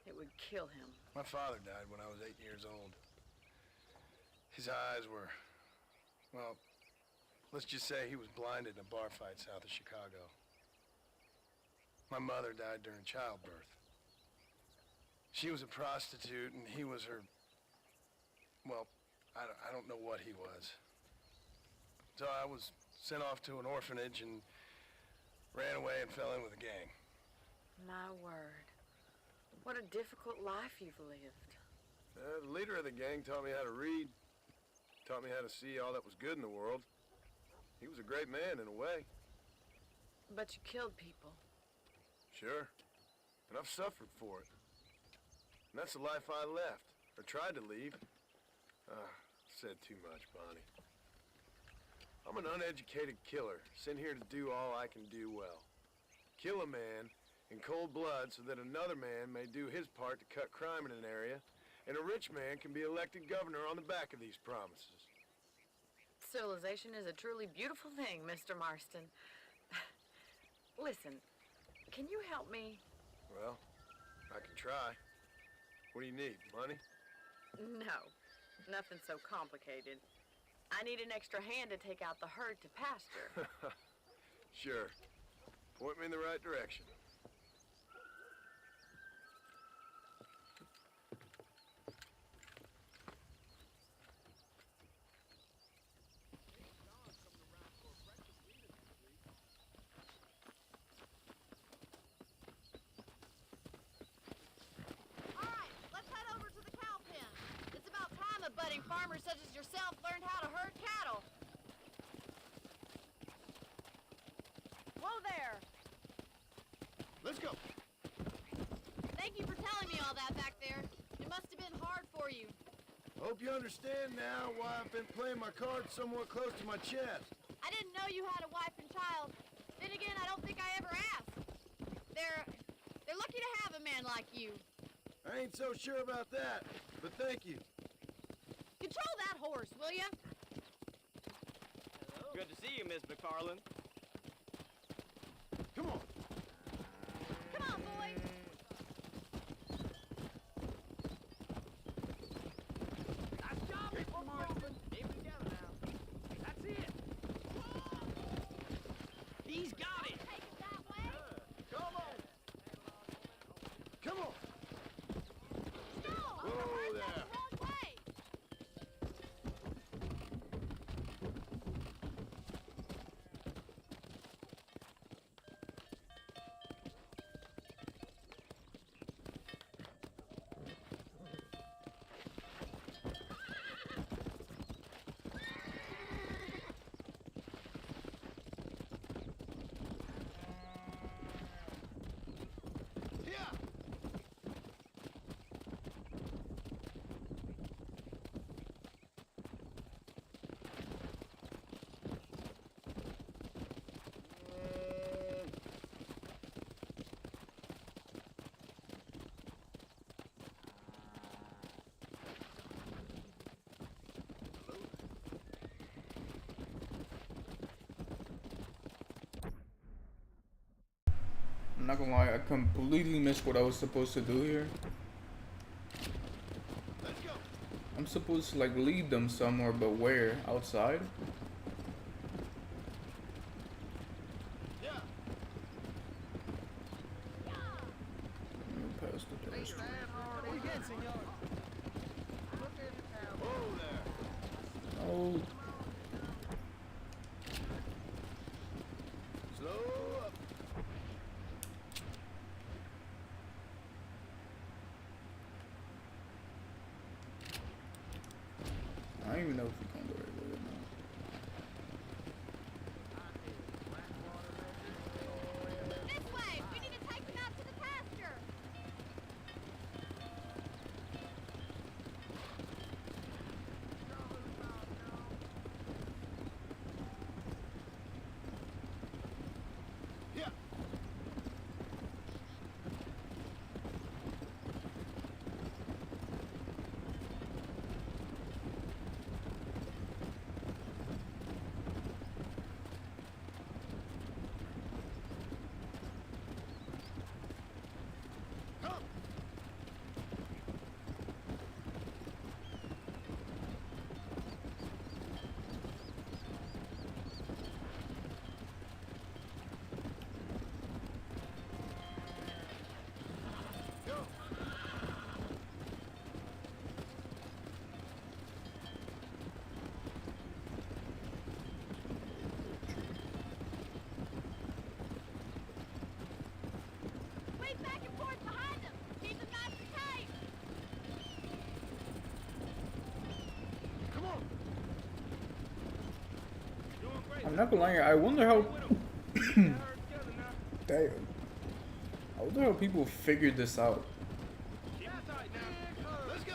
It would kill him. My father died when I was 8 years old. His eyes were, well, let's just say he was blinded in a bar fight south of Chicago. My mother died during childbirth. She was a prostitute and he was her, well, I don't know what he was. So I was sent off to an orphanage and ran away and fell in with a gang. My word. What a difficult life you've lived. The leader of the gang taught me how to read, taught me how to see all that was good in the world. He was a great man in a way. But you killed people. Sure. And I've suffered for it. And that's the life I left, or tried to leave. Said too much, Bonnie. I'm an uneducated killer, sent here to do all I can do well. Kill a man in cold blood so that another man may do his part to cut crime in an area, and a rich man can be elected governor on the back of these promises. Civilization is a truly beautiful thing, Mr. Marston. Listen, can you help me? Well, I can try. What do you need, money? No, nothing so complicated. I need an extra hand to take out the herd to pasture. Sure. Point me in the right direction. Budding farmers such as yourself learned how to herd cattle. Whoa there! Let's go! Thank you for telling me all that back there. It must have been hard for you. Hope you understand now why I've been playing my cards somewhat close to my chest. I didn't know you had a wife and child. Then again, I don't think I ever asked. They're lucky to have a man like you. I ain't so sure about that, but thank you. Control that horse, will ya? Good to see you, Miss McFarland. Come on. Come on, boys. Nice job, Mr. Marston. Keep it together now. That's it. He's got it. Take it that way. Come on. Come on. No! Whoa there. That's the wrong way. I'm not gonna lie, I completely missed what I was supposed to do here. Let's go. I'm supposed to like lead them somewhere, but where? Outside? Yeah. Past the door. Whoa there. Oh, Slow up. I don't even know if we can go right with it now. This way! We need to take them out to the pasture! Yeah. Come. Go. Wait back and forth behind them! Keep them nice and tight! Come on. I'm not gonna lie, I wonder how. Damn. I wonder how people figured this out. Let's go.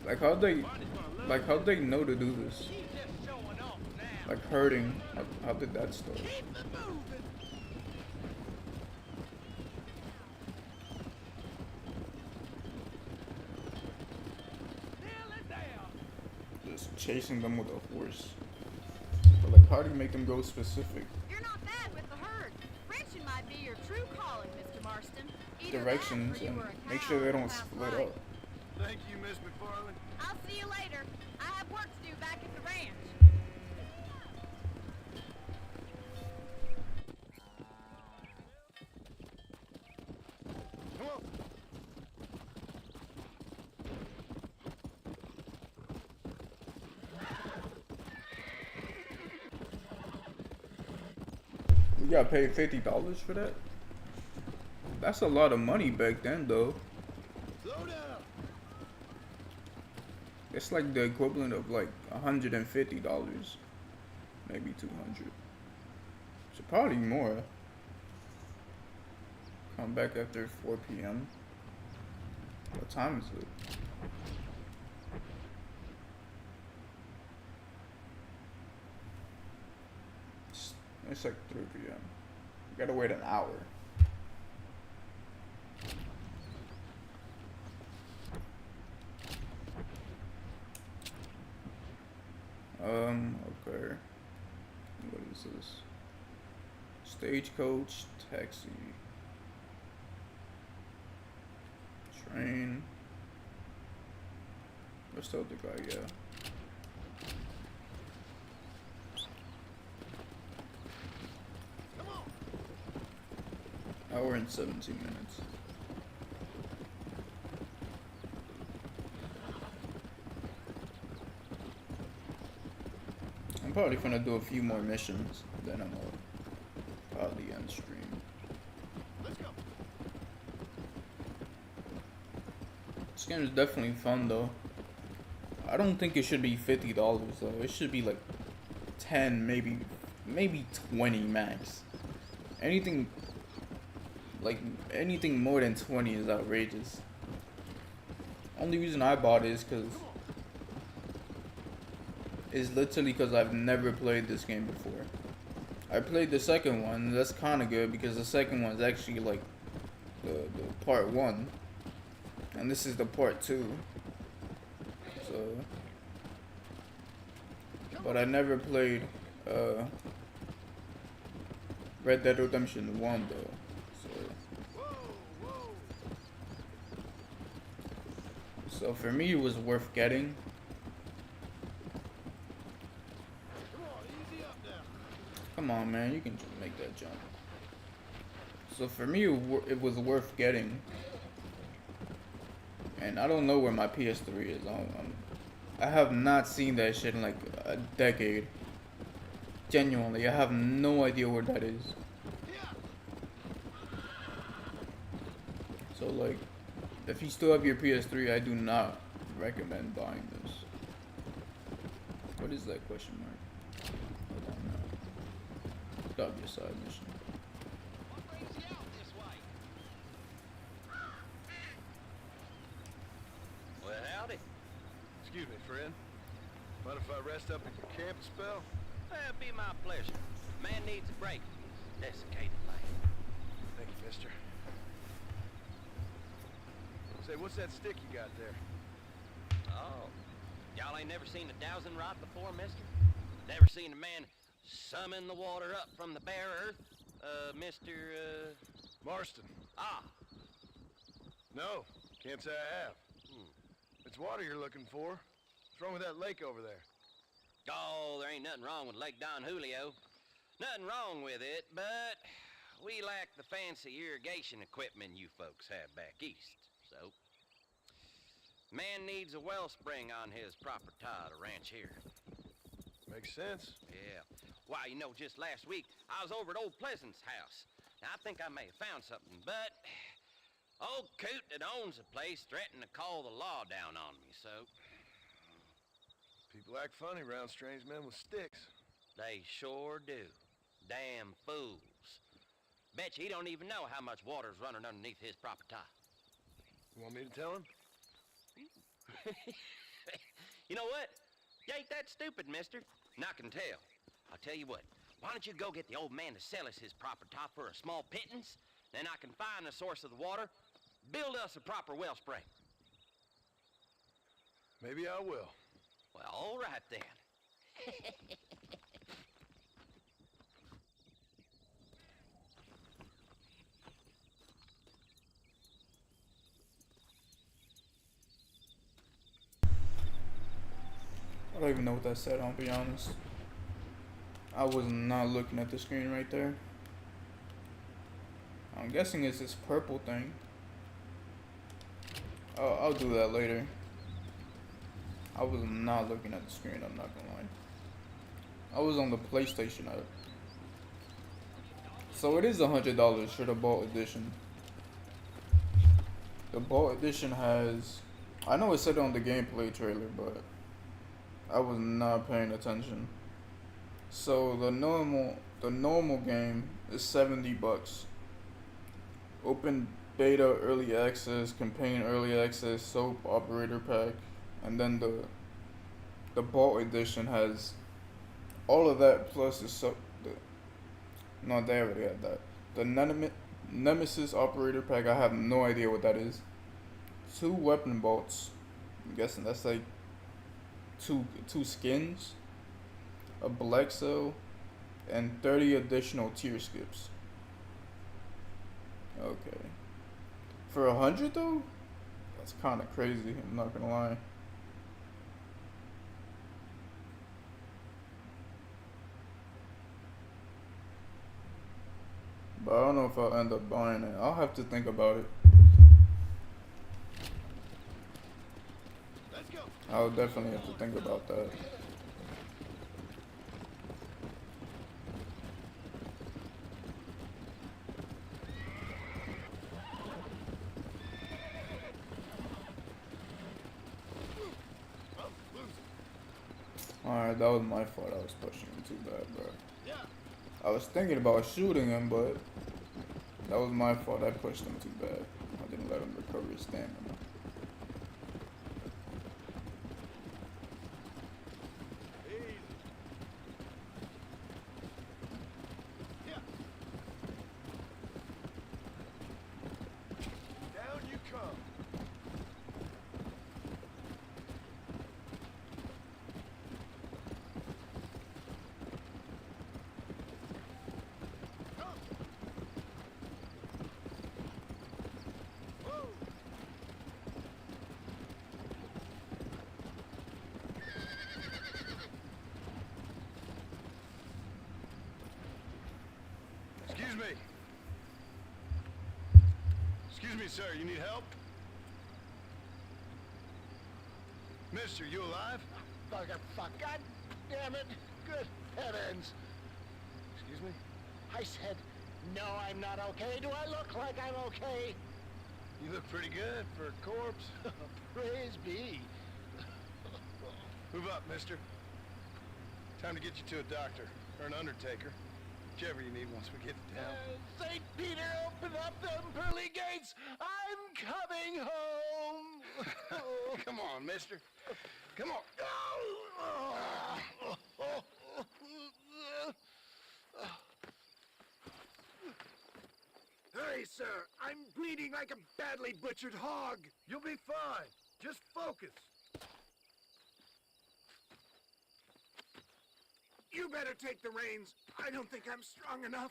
Like how'd they know to do this? Like herding. How did that start? Keep it moving. Just chasing them with a horse. But like, how do you make them go specific? You're not bad with the herd. Ranching might be your true calling, Mr. Marston. Either that Directions or you and were a make cow sure they in the don't past split life. up. Thank you, Miss McFarland. I'll see you later. I have work to do back at the ranch. You gotta pay $50 for that? That's a lot of money back then, though. Slow down. It's like the equivalent of like $150, maybe $200. So probably more. Come back after 4 p.m. What time is it? It's like 3 p.m. You gotta wait an hour. Okay. What is this? Stagecoach, taxi, train. Where's the other guy? Yeah. Hour and 17 minutes. I'm probably gonna do a few more missions, then I'm gonna probably end stream. Let's go. This game is definitely fun though. I don't think it should be $50 though. It should be like 10, maybe 20 max. Anything more than 20 is outrageous. Only reason I bought it is literally because I've never played this game before. I played the second one. That's kind of good because the second one is actually like the part 1, and this is the part 2. So, but I never played Red Dead Redemption 1 though. So for me, it was worth getting. Come on, man, you can make that jump. So for me, it was worth getting. And I don't know where my PS3 is. I have not seen that shit in like a decade. Genuinely, I have no idea where that is. So like, if you still have your PS3, I do not recommend buying this. What is that question mark? Hold on now. Gotta be a side mission. Well, howdy. Excuse me, friend. Mind if I rest up at your camp a spell? It'd be my pleasure. Man needs a break. Desiccated land. Thank you, mister. Say, what's that stick you got there? Oh, y'all ain't never seen a dowsing rod before, mister? Never seen a man summon the water up from the bare earth? Mr. Marston. Ah. No, can't say I have. It's water you're looking for. What's wrong with that lake over there? Oh, there ain't nothing wrong with Lake Don Julio. Nothing wrong with it, but we lack the fancy irrigation equipment you folks have back east. So, man needs a wellspring on his property to ranch here. Makes sense. Yeah. Why, you know, just last week, I was over at Old Pleasant's house. Now, I think I may have found something, but old coot that owns the place threatened to call the law down on me, so... People act funny around strange men with sticks. They sure do. Damn fools. Bet you he don't even know how much water's running underneath his property. You want me to tell him? You know what? You ain't that stupid, mister. And I can tell. I'll tell you what. Why don't you go get the old man to sell us his property for a small pittance? Then I can find the source of the water, build us a proper wellspring. Maybe I will. Well, all right then. I don't even know what that said, I'll be honest. I was not looking at the screen right there. I'm guessing it's this purple thing. Oh, I'll do that later. I was not looking at the screen, I'm not gonna lie. I was on the PlayStation app. So it is $100 for the Vault Edition. The Vault Edition has, I know it said it on the gameplay trailer, but I was not paying attention. So the normal game is $70. Open beta early access, campaign early access, soap operator pack, and then the Vault Edition has all of that plus no, they already had that. The Nemesis operator pack, I have no idea what that is. 2 weapon vaults. I'm guessing that's like two skins, a black cell, and 30 additional tier skips. Okay. For 100 though? That's kind of crazy, I'm not gonna lie. But I don't know if I'll end up buying it. I'll have to think about it. Let's go. I'll definitely have to think about that. Alright, that was my fault. I was pushing him too bad, bro. I was thinking about shooting him, but that was my fault. I pushed him too bad. I didn't let him recover his stamina. Down you come. Excuse me. Excuse me, sir. You need help? Mister, you alive? Fuck. God damn it. Good heavens. Excuse me? I said, no, I'm not okay. Do I look like I'm okay? You look pretty good for a corpse. Praise be. Move up, mister. Time to get you to a doctor or an undertaker. Whichever you need once we get down. St. Peter, open up them pearly gates. I'm coming home. Come on, mister. Come on. Hey, sir, I'm bleeding like a badly butchered hog. You'll be fine. Just focus. You better take the reins. I don't think I'm strong enough.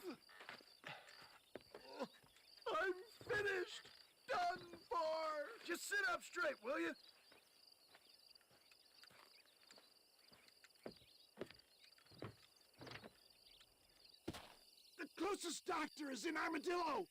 I'm finished. Done for. Just sit up straight, will you? The closest doctor is in Armadillo.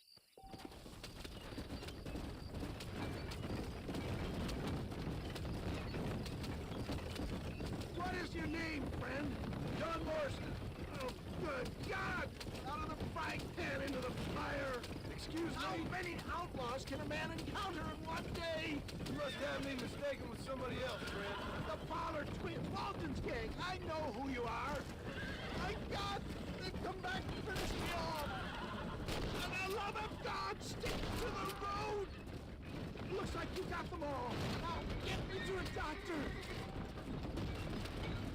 What is your name, friend? John Marston. Oh, good God! Out of the frying pan into the fire! Excuse How me. many outlaws can a man encounter in one day? You must have me mistaken with somebody else, friend. The Pollard twins, Walton's gang. I know who you are. My God, they come back to finish me off. For the love of God, stick to the road. Looks like you got them all. Now get me to a doctor.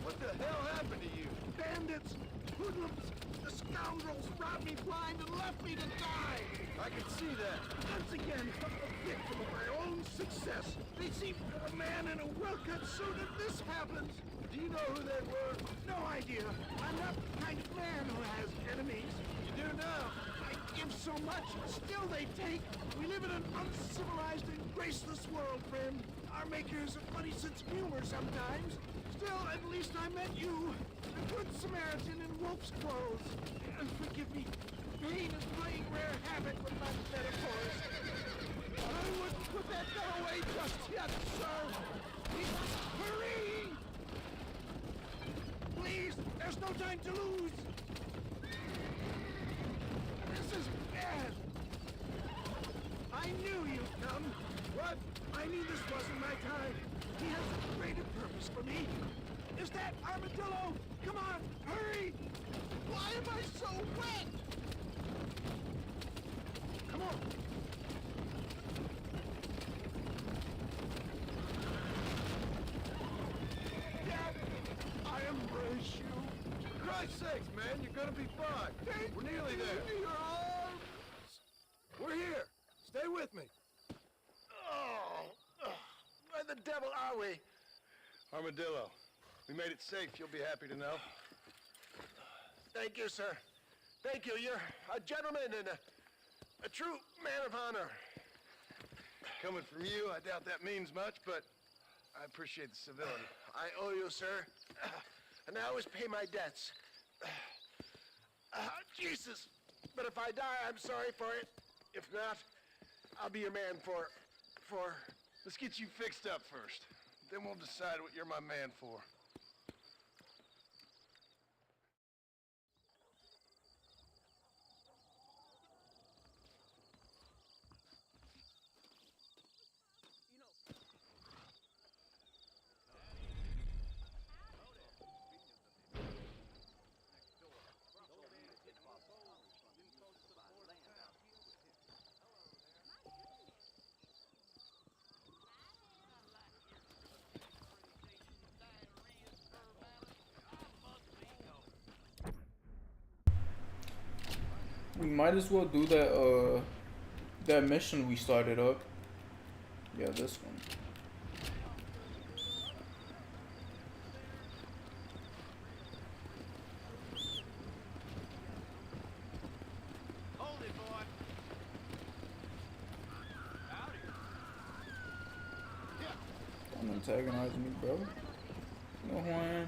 What the hell happened to you? Bandits, hoodlums, the scoundrels robbed me blind and left me to die. I can see that. Once again, a victim of my own success. They seem a man in a well-cut suit and this happens. Do you know who they were? No idea. I'm not the kind of man who has enemies. You do now. I give so much, still they take. We live in an uncivilized and graceless world, friend. Our makers a funny sense of humor sometimes. Still, at least I met you. A good Samaritan in wolf's clothes. And forgive me, pain is playing rare havoc with my metaphors. I wouldn't put that gun away just yet, sir. We must hurry! Please, there's no time to lose. Dad! I knew you'd come. What? I knew this wasn't my time. He has a greater purpose for me. Is that Armadillo? Come on, hurry! Why am I so wet? Come on. Dad, I embrace you. For Christ's sakes, man, you're gonna be fine. We're nearly there. Your arms. We're here. Stay with me. Where the devil are we? Armadillo. We made it safe, you'll be happy to know. Thank you, sir. Thank you. You're a gentleman and a true man of honor. Coming from you, I doubt that means much, but I appreciate the civility. I owe you, sir. And I always pay my debts. Jesus. But if I die, I'm sorry for it. If not, I'll be your man for... Let's get you fixed up first. Then we'll decide what you're my man for. We might as well do that mission we started up. Yeah, this one. Hold it, boy. Don't antagonize me, bro. You know who I am.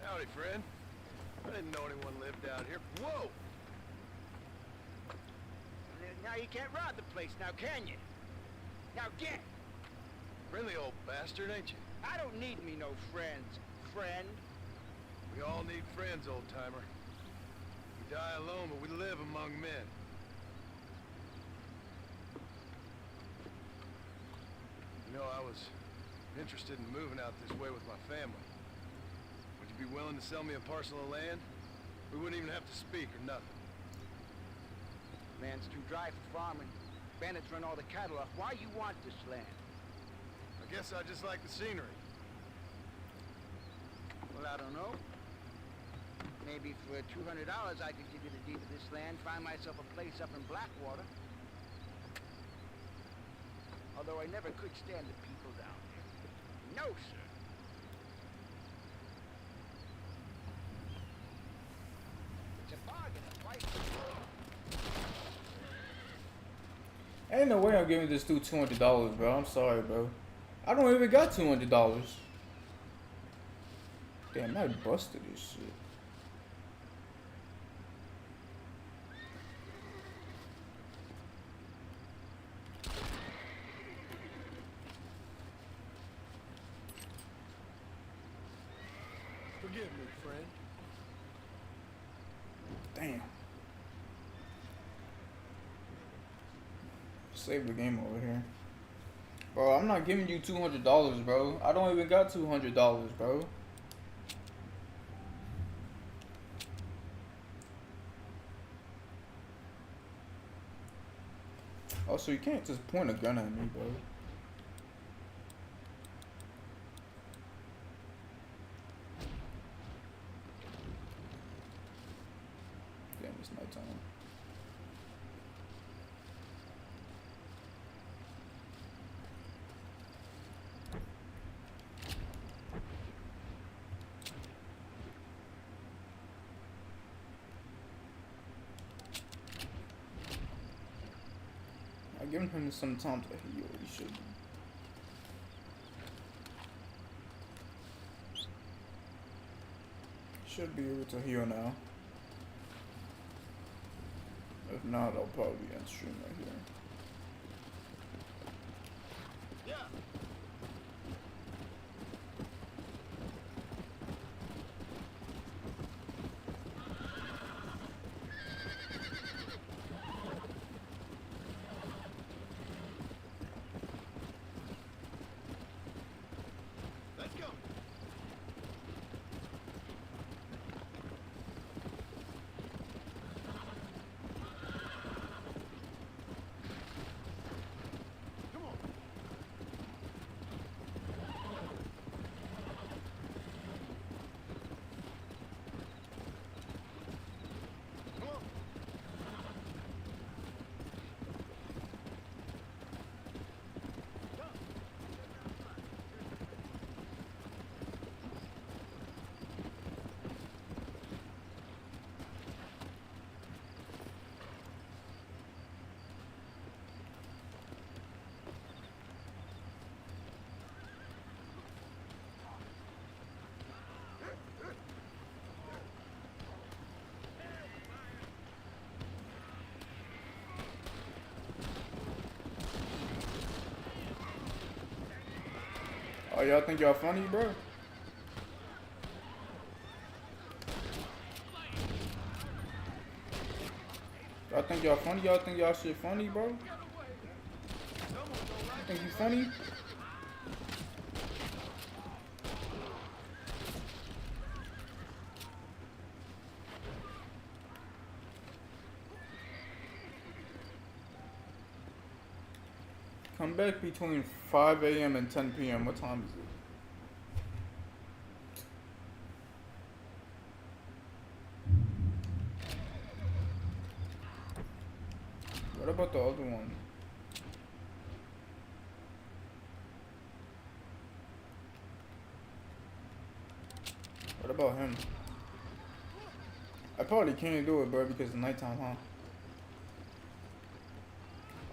Howdy, friend. I didn't know anyone lived out here. Whoa! Now you can't rob the place, now can you? Now get! Friendly old bastard, ain't you? I don't need me no friends, friend. We all need friends, old-timer. We die alone, but we live among men. You know, I was interested in moving out this way with my family. Would you be willing to sell me a parcel of land? We wouldn't even have to speak or nothing. Land's too dry for farming. Bandits run all the cattle off. Why you want this land? I guess I just like the scenery. Well, I don't know. Maybe for $200 I could give you the deed of this land, find myself a place up in Blackwater. Although I never could stand the people down there. No, sir. It's a bargain, a price. Ain't no way I'm giving this dude $200, bro. I'm sorry, bro. I don't even got $200. Damn, I busted this shit. Forgive me, friend. Damn. Save the game over here. Bro, I'm not giving you $200, bro. I don't even got $200, bro. Also, you can't just point a gun at me, bro. Damn, it's nighttime. I've given him some time to heal. He should. Should be able to heal now. If not, I'll probably end stream right here. Let's go. Come on. Come on. Oh, y'all think y'all funny, bro? Y'all think y'all funny? Y'all think y'all shit funny, bro? You think you funny? Come back between 5 a.m. and 10 p.m. What time is it? What about the other one? What about him? I probably can't do it, bro, because it's nighttime, huh?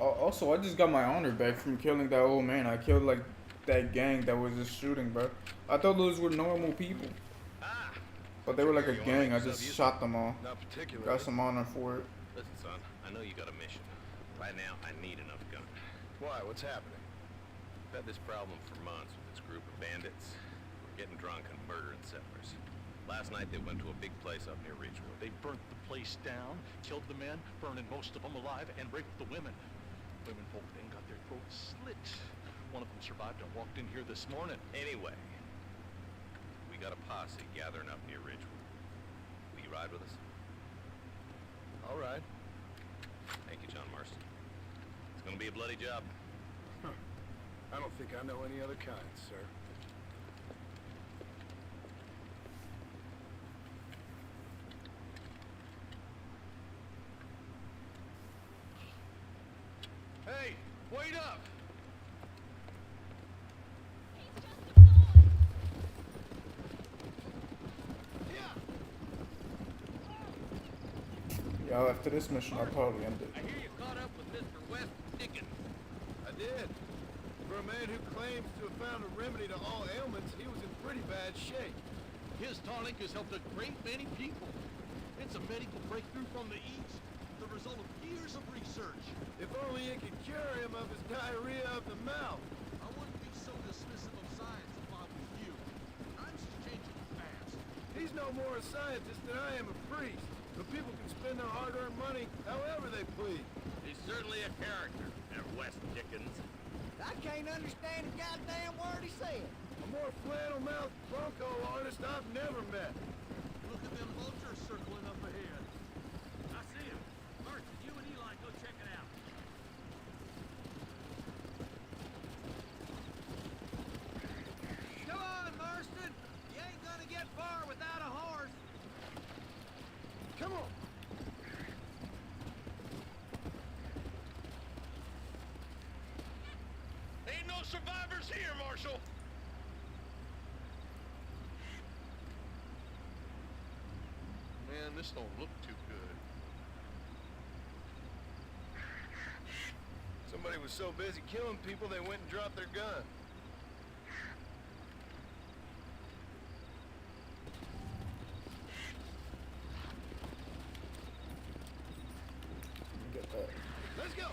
Also, I just got my honor back from killing that old man. I killed, like, that gang that was just shooting, bro. I thought those were normal people. But they were like a gang. I just shot them all. Not particularly. Got some honor for it. Listen, son, I know you got a mission. Right now, I need enough guns. Why? What's happening? I've had this problem for months with this group of bandits. We're getting drunk and murdering settlers. Last night, they went to a big place up near Ridgewood. They burnt the place down, killed the men, burning most of them alive, and raped the women. Women folk then got their throats slit. One of them survived and walked in here this morning. Anyway, we got a posse gathering up near Ridgewood. Will you ride with us? All right. Thank you, John Marston. It's gonna be a bloody job. I don't think I know any other kind, sir. Hey, wait up! Y'all, after this mission, I'll probably end it. I hear you caught up with Mr. West Dickens. I did. For a man who claims to have found a remedy to all ailments, he was in pretty bad shape. His tonic has helped a great many people. It's a medical breakthrough from the East, the result of years of research. If only it could cure him of his diarrhea of the mouth. I wouldn't be so dismissive of science if I was you. Times is changing fast. He's no more a scientist than I am a priest. But people can spend their hard-earned money however they please. He's certainly a character, that West Dickens. I can't understand a goddamn word he said. A more flannel-mouthed bronco artist I've never met. Look at them vultures circling up ahead. I see him. Marston, you and Eli go check it out. no survivors here, Marshal. Man, this don't look too good. Somebody was so busy killing people, they went and dropped their gun. Get that. Let's go.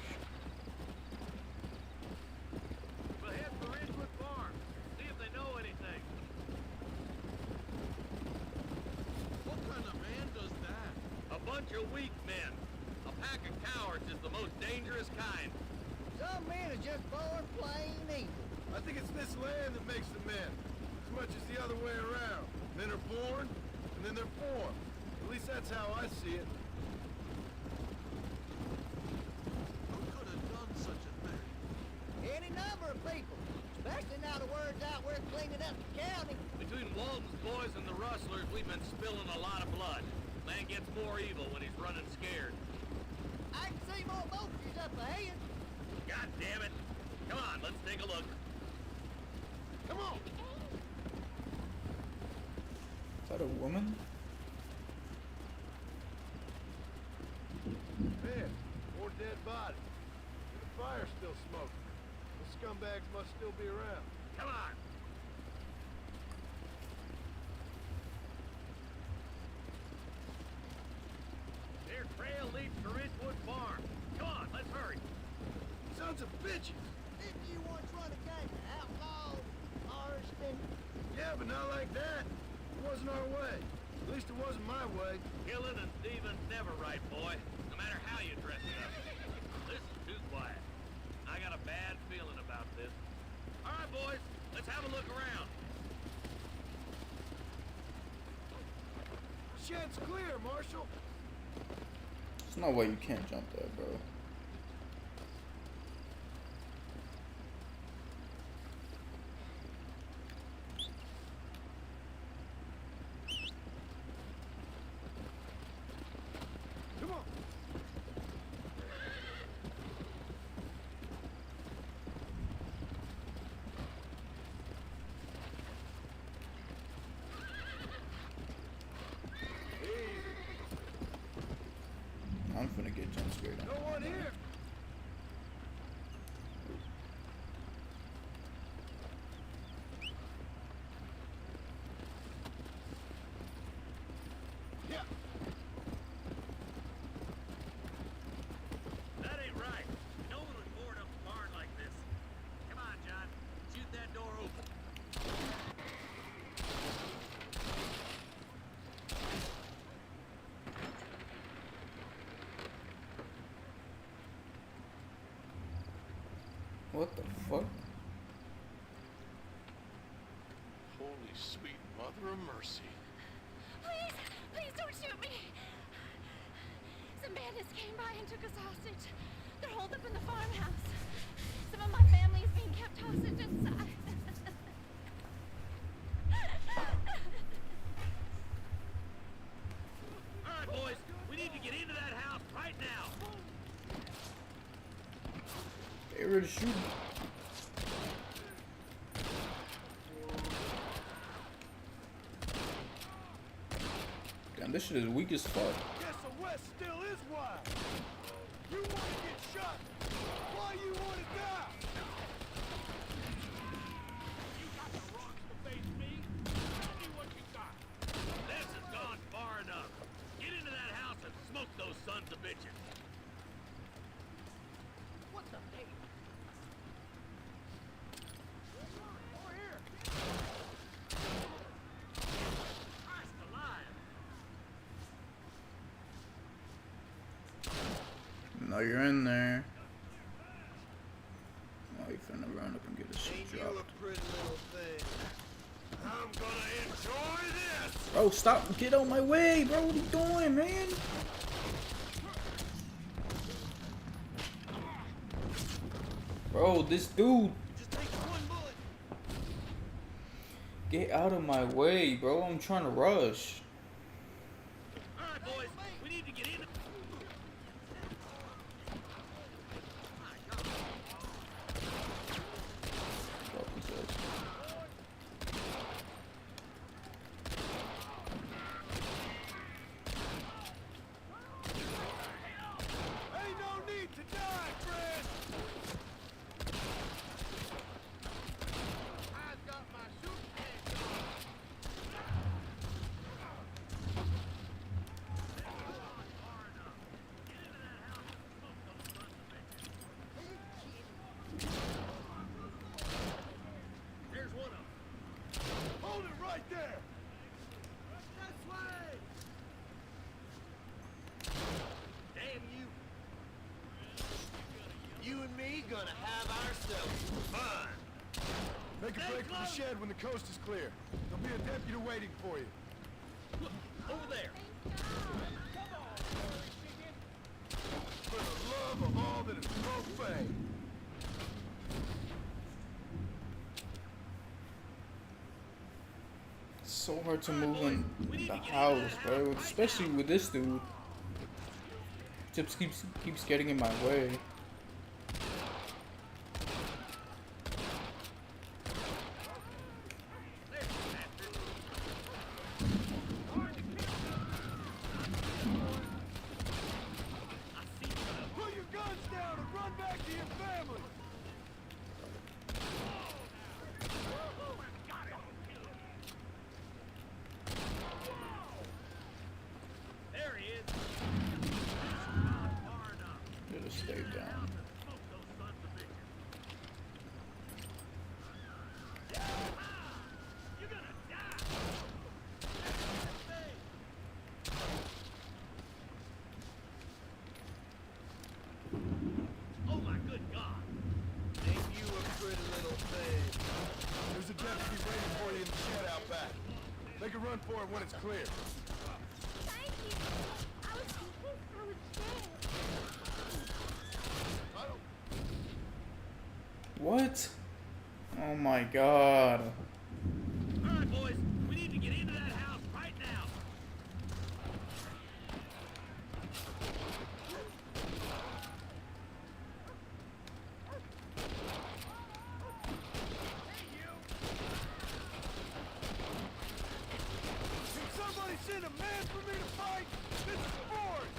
We'll head for Ridgewood Farm. See if they know anything. What kind of man does that? A bunch of weak men. A pack of cowards is the most dangerous kind. Some men are just born plain evil. I think it's this land that makes the men, as much as the other way around. Men are born, and then they're formed. At least that's how I see it. Who could have done such a thing? Any number of people, especially now the word's out we're cleaning up the county. Between Walton's boys and the rustlers, we've been spilling a lot of blood. Man gets more evil when he's running scared. I can see more vultures up ahead. God damn it! Come on, let's take a look. Come on! Is that a woman? Man, more dead bodies. And the fire's still smoking. The scumbags must still be around. Come on! Their trail leads to Ridgewood Farm. Come on, let's hurry. Sons of bitches! Didn't you once run a gang of outlaws, Marston? Yeah, but not like that. It wasn't our way. At least it wasn't my way. Killing and thieving's never right, boy. No matter how you dress it up. This is too quiet. I got a bad feeling about this. All right, boys, let's have a look around. Shed's clear, Marshal. There's no way you can't jump there, bro. Come on. I'm finna get jump scared. No one here. Yeah. That ain't right. No one would board up a barn like this. Come on, John. Shoot that door open. What the fuck? Holy sweet mother of mercy. Please, please don't shoot me. Some bandits came by and took us hostage. They're holed up in the farmhouse. Some of my family is being kept hostage inside. All right, boys, we need to get into that house right now. Get ready to shoot. Damn, this shit is weak as fuck. Guess the West still is wild. You want to get shot? Why you want to die? You got the rocks to face me? Tell me what you got. This has gone far enough. Get into that house and smoke those sons of bitches. What the heck? Over here. Christ alive. No, you're in there. Oh, you finna run up and get this shit Ain't you dropped. a pretty little thing? I'm gonna enjoy this! Bro, stop! Get on my way, bro! What are you doing, man? Bro, this dude! Just take one bullet. Get out of my way, bro! I'm trying to rush. All right, boys, we need to get in. have ourselves fun. Make a break for the shed when the coast is clear. There'll be a deputy waiting for you. Look, over there. For the love of all that is profane. It's so hard to move in the house, bro. Especially with this dude. Just keeps getting in my way. Put your guns down and run back to your family. There he is. Should have stayed down. Oh my good God. Ain't you a pretty little thing? There's a deputy waiting for you in the shed out back. Make a run for it when it's clear. Thank you. I was dead. What? Oh my god. All right, boys. We need to get into that house right now. Can somebody send a man for me to fight? This is Ford!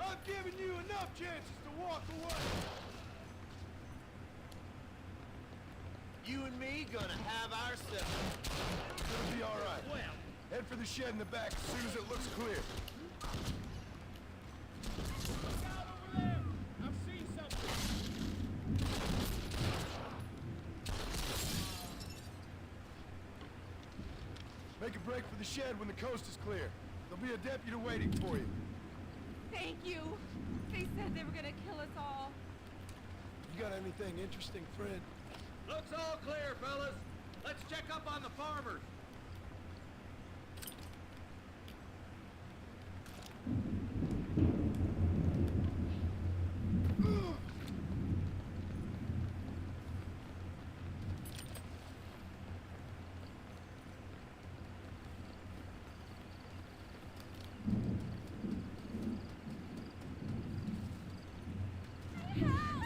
I've given you enough chances to walk away. You and me gonna have ourselves. It'll be all right. Well, Head for the shed in the back as soon as it looks clear. I've seen something. Make a break for the shed when the coast is clear. There'll be a deputy waiting for you. Thank you. They said they were gonna kill us all. You got anything interesting, friend? Looks all clear, fellas. Let's check up on the farmers.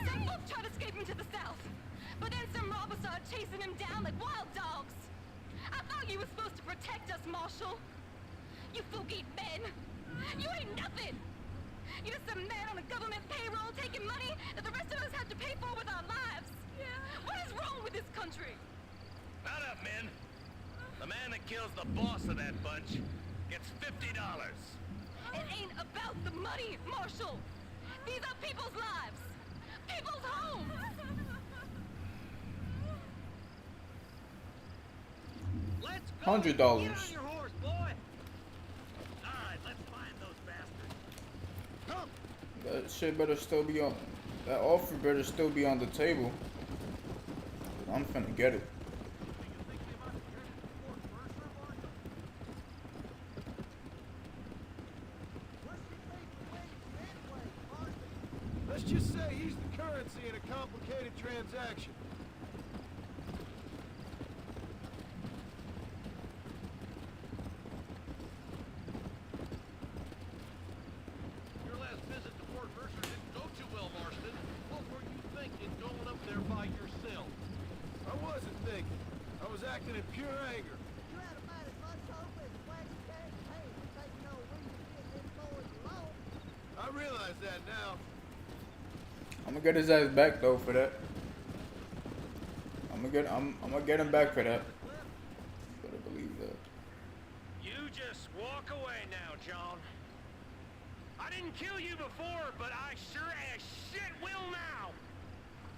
Some folk tried escaping to the south, but then some robbers started chasing him down like wild dogs. I thought you were supposed to protect us, Marshal. You folk ain't men. You ain't nothing. You're just a man on a government payroll taking money that the rest of us have to pay for with our lives. What is wrong with this country? Not up, men. The man that kills the boss of that bunch gets $50. It ain't about the money, Marshal. These are people's lives. People's homes. Let's go. $100. Get on your horse, boy. All right, let's find those bastards. Come. That shit better still be on. That offer better still be on the table. I'm finna get it. Let's just say he's the currency in a complicated transaction. Your last visit to Fort Mercer didn't go too well, Marston. What were you thinking going up there by yourself? I wasn't thinking. I was acting in pure anger. You had about as much hope as Wagon Can't Pay to take no reason getting them boys alone. I realize that now. I'm gonna get his ass back though for that. I'm I'm gonna get him back for that. Better believe that. You just walk away now, John. I didn't kill you before, but I sure as shit will now.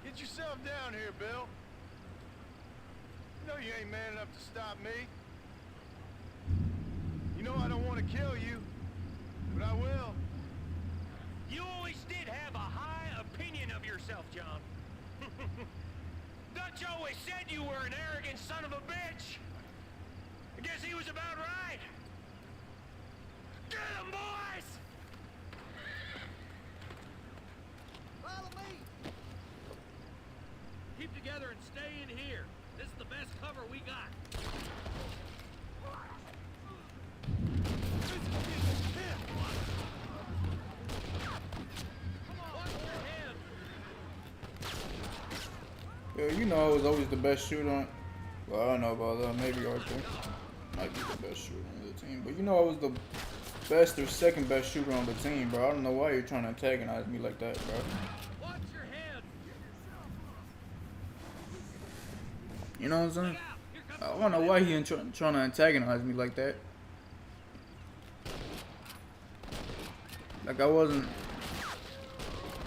Get yourself down here, Bill. You know you ain't man enough to stop me. You know I don't want to kill you, but I will. You always did have a high opinion of yourself, John. Dutch always said you were an arrogant son of a bitch. I guess he was about right. Get him, boys! Follow me! Keep together and stay in here. This is the best cover we got. Yeah, you know I was always the best shooter on. Well, I don't know about that. Maybe Arthur might be the best shooter on the team, but you know I was the best or second best shooter on the team, bro. I don't know why you're trying to antagonize me like that, bro. Watch your head. You know what I'm saying? I don't know why he trying to antagonize me like that. Like I wasn't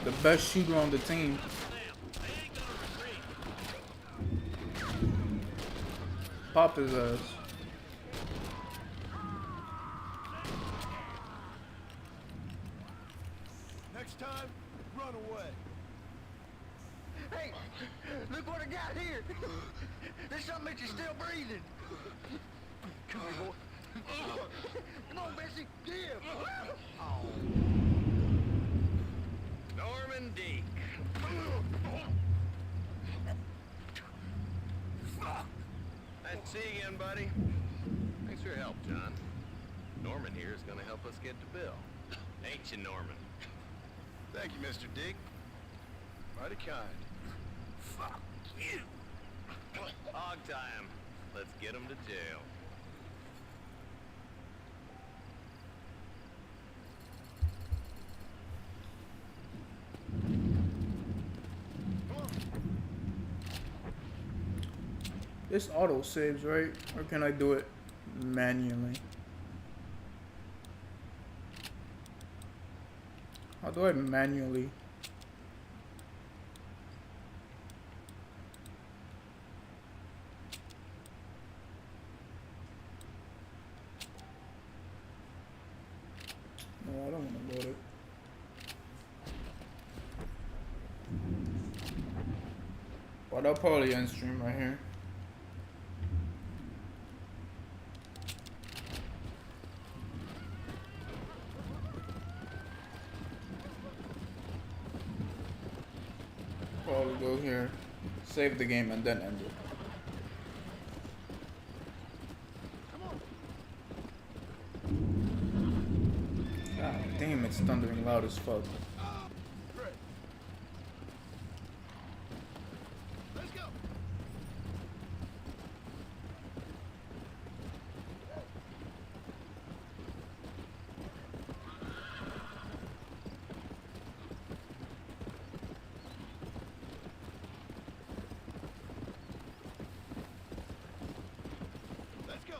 the best shooter on the team. Pop his ass. Next time, run away. Hey, look what I got here. There's something that you're still breathing. Come here, boy. Come on, Bessie, give. Oh. Norman Deek. Nice to see you again, buddy. Thanks for your help, John. Norman here is gonna help us get to Bill. Ain't you, Norman? Thank you, Mr. Dick. Mighty kind. Fuck you. Hog time. Let's get him to jail. This auto saves, right? Or can I do it manually? How do I manually? No, I don't want to load it. But I'll probably end stream right here. Probably go here, save the game, and then end it. God damn, it's thundering loud as fuck. Let's go. Let's go.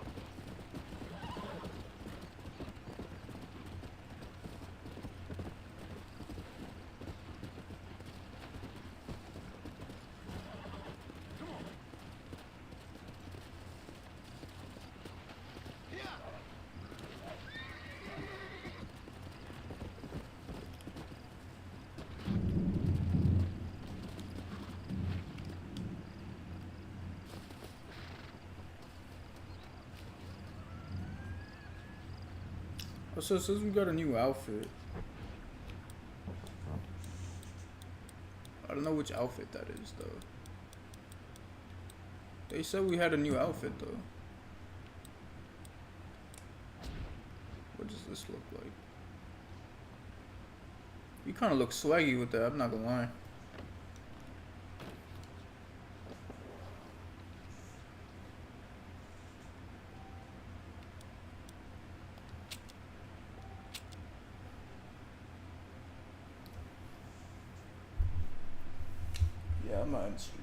Come on. Yeah. So it says we got a new outfit. I don't know which outfit that is though. They said we had a new outfit though. What does this look like? You kind of look swaggy with that, I'm not gonna lie. Yeah, I'm not in stream.